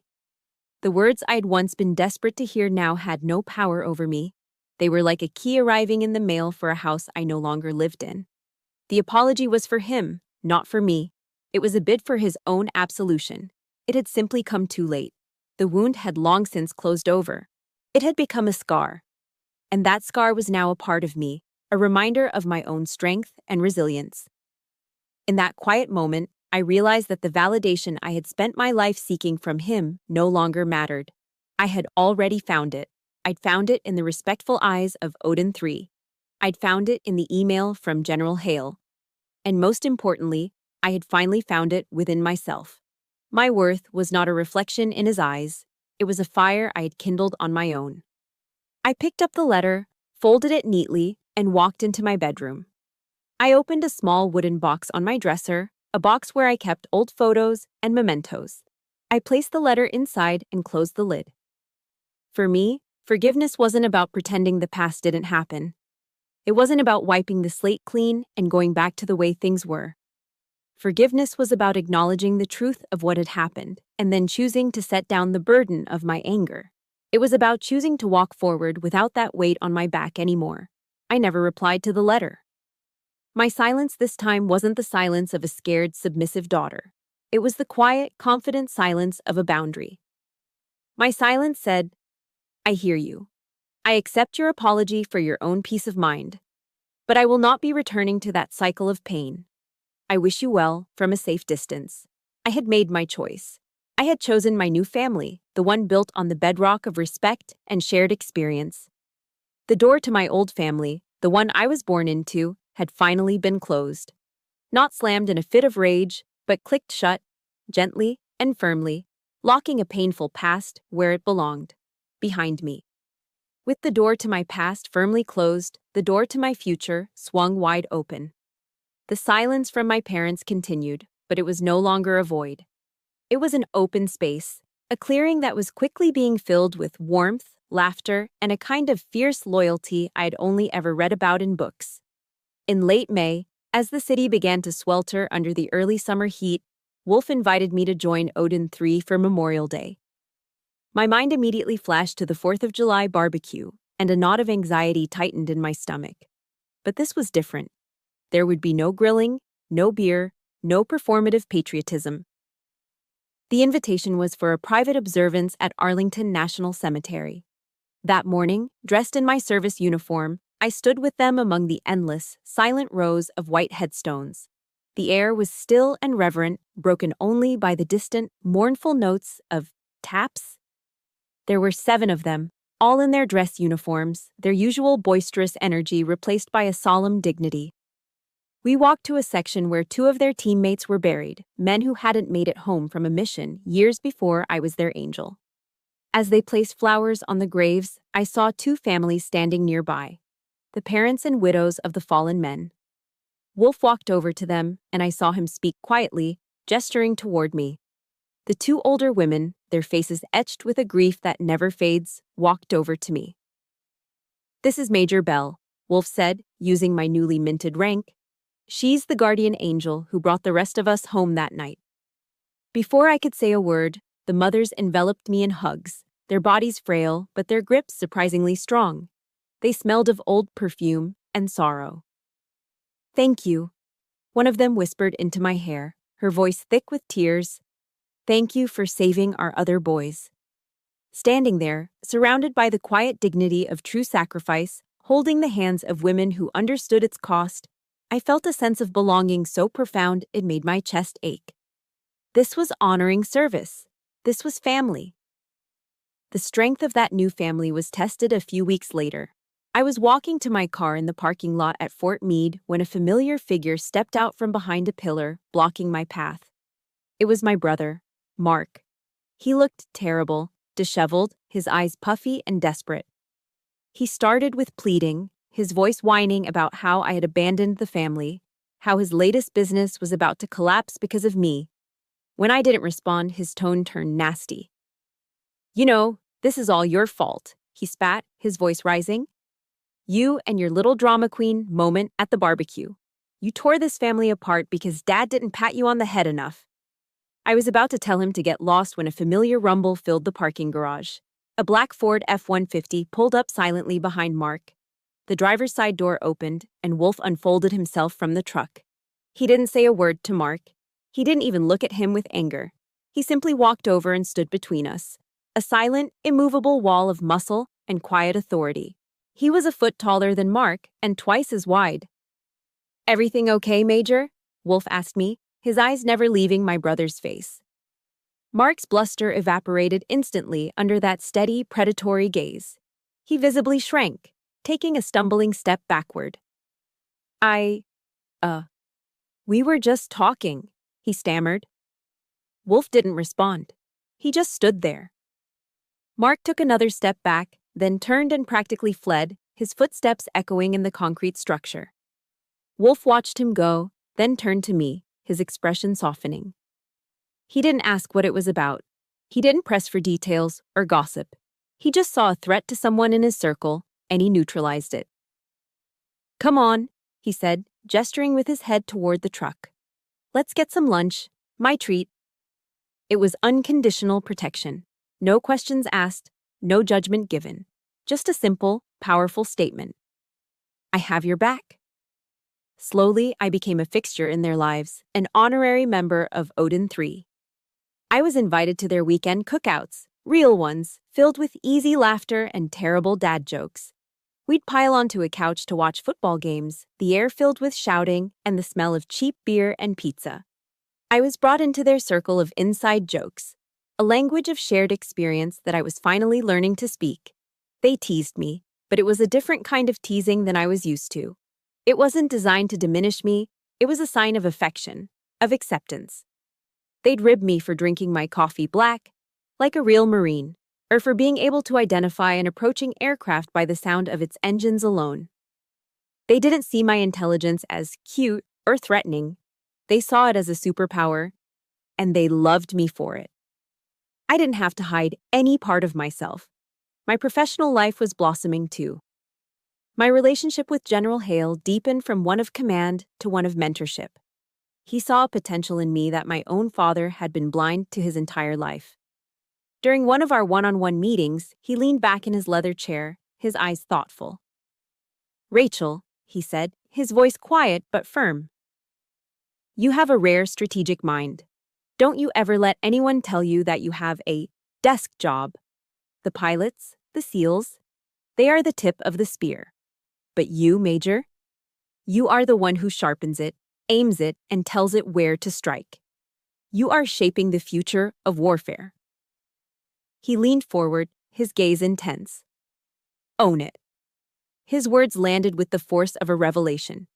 The words I'd once been desperate to hear now had no power over me. They were like a key arriving in the mail for a house I no longer lived in. The apology was for him, not for me. It was a bid for his own absolution. It had simply come too late. The wound had long since closed over. It had become a scar. And that scar was now a part of me, a reminder of my own strength and resilience. In that quiet moment, I realized that the validation I had spent my life seeking from him no longer mattered. I had already found it. I'd found it in the respectful eyes of Odin 3. I'd found it in the email from General Hale. And most importantly, I had finally found it within myself. My worth was not a reflection in his eyes. It was a fire I had kindled on my own. I picked up the letter, folded it neatly, and walked into my bedroom. I opened a small wooden box on my dresser, a box where I kept old photos and mementos. I placed the letter inside and closed the lid. For me, forgiveness wasn't about pretending the past didn't happen. It wasn't about wiping the slate clean and going back to the way things were. Forgiveness was about acknowledging the truth of what had happened and then choosing to set down the burden of my anger. It was about choosing to walk forward without that weight on my back anymore. I never replied to the letter. My silence this time wasn't the silence of a scared, submissive daughter. It was the quiet, confident silence of a boundary. My silence said, "I hear you. I accept your apology for your own peace of mind. But I will not be returning to that cycle of pain. I wish you well from a safe distance." I had made my choice. I had chosen my new family, the one built on the bedrock of respect and shared experience. The door to my old family, the one I was born into, had finally been closed. Not slammed in a fit of rage, but clicked shut, gently and firmly, locking a painful past where it belonged, behind me. With the door to my past firmly closed, the door to my future swung wide open. The silence from my parents continued, but it was no longer a void. It was an open space, a clearing that was quickly being filled with warmth, laughter, and a kind of fierce loyalty I'd only ever read about in books. In late May, as the city began to swelter under the early summer heat, Wolf invited me to join Odin 3 for Memorial Day. My mind immediately flashed to the 4th of July barbecue, and a knot of anxiety tightened in my stomach. But this was different. There would be no grilling, no beer, no performative patriotism. The invitation was for a private observance at Arlington National Cemetery. That morning, dressed in my service uniform, I stood with them among the endless, silent rows of white headstones. The air was still and reverent, broken only by the distant, mournful notes of taps. There were 7 of them, all in their dress uniforms, their usual boisterous energy replaced by a solemn dignity. We walked to a section where 2 of their teammates were buried, men who hadn't made it home from a mission years before I was their angel. As they placed flowers on the graves, I saw 2 families standing nearby, the parents and widows of the fallen men. Wolf walked over to them, and I saw him speak quietly, gesturing toward me. The 2 older women, their faces etched with a grief that never fades, walked over to me. "This is Major Bell," Wolf said, using my newly minted rank. "She's the guardian angel who brought the rest of us home that night." Before I could say a word, the mothers enveloped me in hugs, their bodies frail, but their grips surprisingly strong. They smelled of old perfume and sorrow. "Thank you," one of them whispered into my hair, her voice thick with tears. "Thank you for saving our other boys." Standing there, surrounded by the quiet dignity of true sacrifice, holding the hands of women who understood its cost, I felt a sense of belonging so profound it made my chest ache. This was honoring service. This was family. The strength of that new family was tested a few weeks later. I was walking to my car in the parking lot at Fort Meade when a familiar figure stepped out from behind a pillar, blocking my path. It was my brother, Mark. He looked terrible, disheveled, his eyes puffy and desperate. He started with pleading, his voice whining about how I had abandoned the family, how his latest business was about to collapse because of me. When I didn't respond, his tone turned nasty. "You know, this is all your fault," he spat, his voice rising. "You and your little drama queen moment at the barbecue. You tore this family apart because Dad didn't pat you on the head enough." I was about to tell him to get lost when a familiar rumble filled the parking garage. A black Ford F-150 pulled up silently behind Mark. The driver's side door opened, and Wolf unfolded himself from the truck. He didn't say a word to Mark. He didn't even look at him with anger. He simply walked over and stood between us, a silent, immovable wall of muscle and quiet authority. He was a foot taller than Mark and twice as wide. "Everything okay, Major?" Wolf asked me, his eyes never leaving my brother's face. Mark's bluster evaporated instantly under that steady, predatory gaze. He visibly shrank, taking a stumbling step backward. We were just talking," he stammered. Wolf didn't respond. He just stood there. Mark took another step back, then turned and practically fled, his footsteps echoing in the concrete structure. Wolf watched him go, then turned to me, his expression softening. He didn't ask what it was about. He didn't press for details or gossip. He just saw a threat to someone in his circle, and he neutralized it. "Come on," he said, gesturing with his head toward the truck. "Let's get some lunch. My treat." It was unconditional protection. No questions asked, no judgment given. Just a simple, powerful statement. "I have your back." Slowly, I became a fixture in their lives, an honorary member of Odin 3. I was invited to their weekend cookouts, real ones, filled with easy laughter and terrible dad jokes. We'd pile onto a couch to watch football games, the air filled with shouting and the smell of cheap beer and pizza. I was brought into their circle of inside jokes, a language of shared experience that I was finally learning to speak. They teased me, but it was a different kind of teasing than I was used to. It wasn't designed to diminish me, it was a sign of affection, of acceptance. They'd rib me for drinking my coffee black, like a real Marine, or for being able to identify an approaching aircraft by the sound of its engines alone. They didn't see my intelligence as cute or threatening. They saw it as a superpower, and they loved me for it. I didn't have to hide any part of myself. My professional life was blossoming too. My relationship with General Hale deepened from one of command to one of mentorship. He saw a potential in me that my own father had been blind to his entire life. During one of our one-on-one meetings, he leaned back in his leather chair, his eyes thoughtful. "Rachel," he said, his voice quiet but firm. "You have a rare strategic mind. Don't you ever let anyone tell you that you have a desk job. The pilots, the SEALs, they are the tip of the spear. But you, Major, you are the one who sharpens it, aims it, and tells it where to strike. You are shaping the future of warfare. He leaned forward, his gaze intense. Own it. His words landed with the force of a revelation.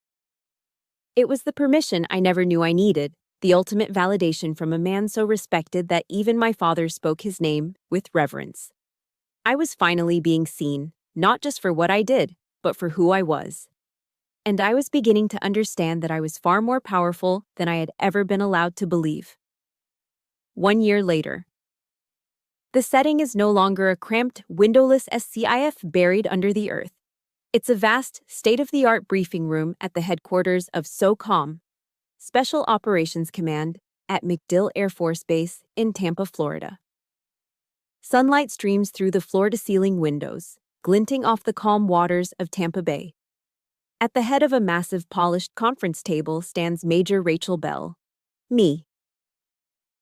It was the permission I never knew I needed, the ultimate validation from a man so respected that even my father spoke his name with reverence. I was finally being seen, not just for what I did, but for who I was. And I was beginning to understand that I was far more powerful than I had ever been allowed to believe. 1 year later. The setting is no longer a cramped, windowless SCIF buried under the earth. It's a vast, state-of-the-art briefing room at the headquarters of SOCOM, Special Operations Command, at MacDill Air Force Base in Tampa, Florida. Sunlight streams through the floor-to-ceiling windows, glinting off the calm waters of Tampa Bay. At the head of a massive polished conference table stands Major Rachel Bell, me.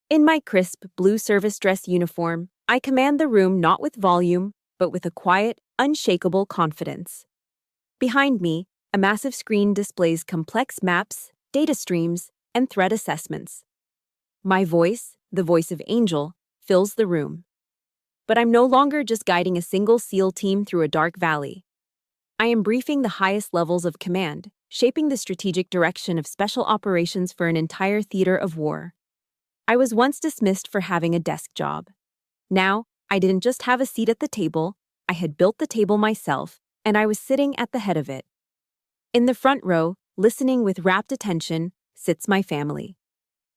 In my crisp blue service dress uniform, I command the room not with volume, but with a quiet, unshakable confidence. Behind me, a massive screen displays complex maps, data streams, and threat assessments. My voice, the voice of Angel, fills the room. But I'm no longer just guiding a single SEAL team through a dark valley. I am briefing the highest levels of command, shaping the strategic direction of special operations for an entire theater of war. I was once dismissed for having a desk job. Now, I didn't just have a seat at the table, I had built the table myself, and I was sitting at the head of it. In the front row, listening with rapt attention, sits my family.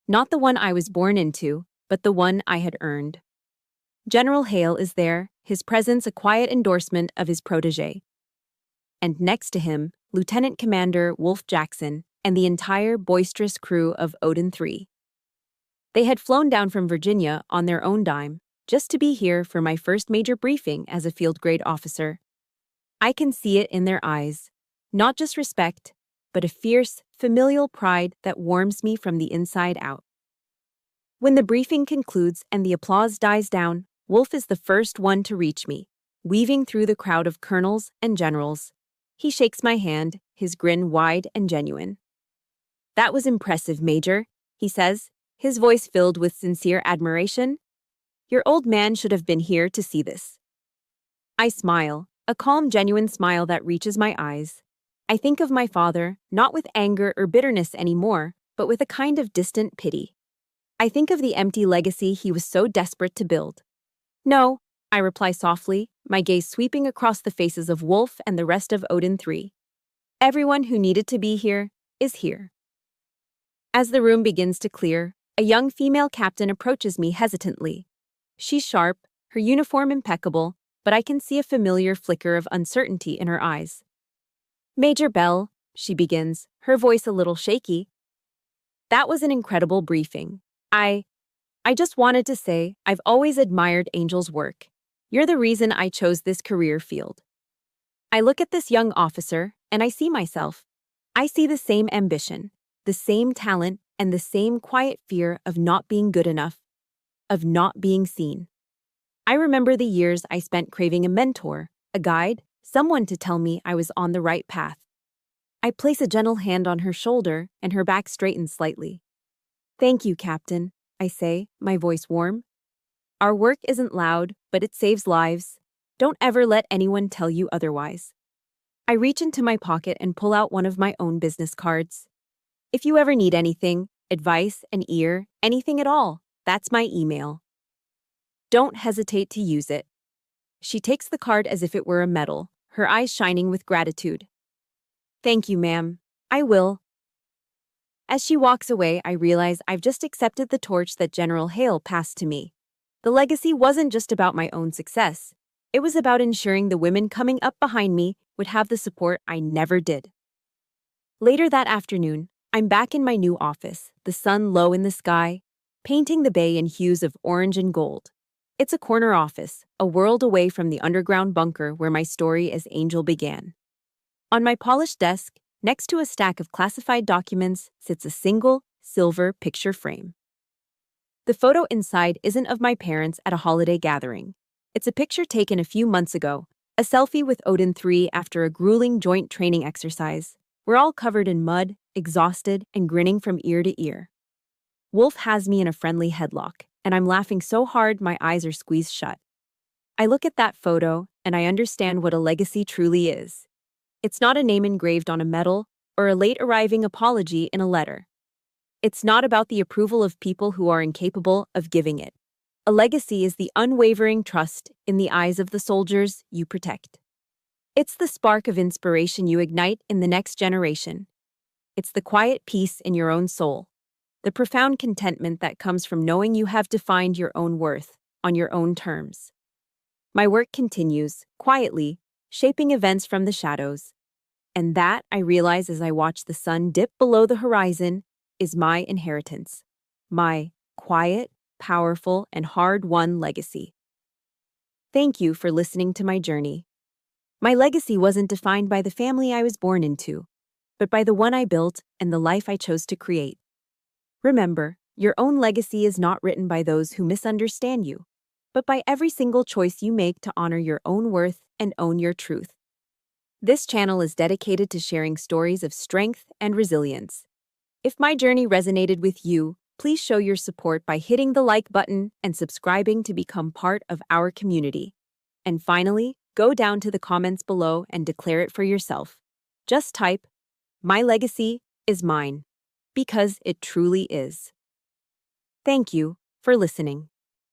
Not the one I was born into, but the one I had earned. General Hale is there, his presence a quiet endorsement of his protégé. And next to him, Lieutenant Commander Wolf Jackson and the entire boisterous crew of Odin 3. They had flown down from Virginia on their own dime, just to be here for my first major briefing as a field-grade officer. I can see it in their eyes, not just respect, but a fierce, familial pride that warms me from the inside out. When the briefing concludes and the applause dies down, Wolf is the first one to reach me, weaving through the crowd of colonels and generals. He shakes my hand, his grin wide and genuine. "That was impressive, Major," he says, his voice filled with sincere admiration. "Your old man should have been here to see this." I smile, a calm, genuine smile that reaches my eyes. I think of my father, not with anger or bitterness anymore, but with a kind of distant pity. I think of the empty legacy he was so desperate to build. "No," I reply softly, my gaze sweeping across the faces of Wolf and the rest of Odin 3. "Everyone who needed to be here is here." As the room begins to clear, a young female captain approaches me hesitantly. She's sharp, her uniform impeccable, but I can see a familiar flicker of uncertainty in her eyes. "Major Bell," she begins, her voice a little shaky. "That was an incredible briefing. I just wanted to say I've always admired Angel's work. You're the reason I chose this career field." I look at this young officer, and I see myself. I see the same ambition, the same talent, and the same quiet fear of not being good enough, of not being seen. I remember the years I spent craving a mentor, a guide, someone to tell me I was on the right path. I place a gentle hand on her shoulder, and her back straightens slightly. "Thank you, Captain," I say, my voice warm. "Our work isn't loud, but it saves lives. Don't ever let anyone tell you otherwise." I reach into my pocket and pull out one of my own business cards. "If you ever need anything, advice, an ear, anything at all, that's my email. Don't hesitate to use it." She takes the card as if it were a medal, her eyes shining with gratitude. "Thank you, ma'am. I will." As she walks away, I realize I've just accepted the torch that General Hale passed to me. The legacy wasn't just about my own success. It was about ensuring the women coming up behind me would have the support I never did. Later that afternoon, I'm back in my new office, the sun low in the sky, painting the bay in hues of orange and gold. It's a corner office, a world away from the underground bunker where my story as Angel began. On my polished desk, next to a stack of classified documents, sits a single, silver picture frame. The photo inside isn't of my parents at a holiday gathering. It's a picture taken a few months ago, a selfie with Odin 3 after a grueling joint training exercise. We're all covered in mud, exhausted, and grinning from ear to ear. Wolf has me in a friendly headlock, and I'm laughing so hard my eyes are squeezed shut. I look at that photo, and I understand what a legacy truly is. It's not a name engraved on a medal or a late-arriving apology in a letter. It's not about the approval of people who are incapable of giving it. A legacy is the unwavering trust in the eyes of the soldiers you protect. It's the spark of inspiration you ignite in the next generation. It's the quiet peace in your own soul, the profound contentment that comes from knowing you have defined your own worth on your own terms. My work continues, quietly, shaping events from the shadows. And that, I realize as I watch the sun dip below the horizon, is my inheritance. My quiet, powerful, and hard-won legacy. Thank you for listening to my journey. My legacy wasn't defined by the family I was born into, but by the one I built and the life I chose to create. Remember, your own legacy is not written by those who misunderstand you, but by every single choice you make to honor your own worth and own your truth. This channel is dedicated to sharing stories of strength and resilience. If my journey resonated with you, please show your support by hitting the like button and subscribing to become part of our community. And finally, go down to the comments below and declare it for yourself. Just type, "My legacy is mine," because it truly is. Thank you for listening.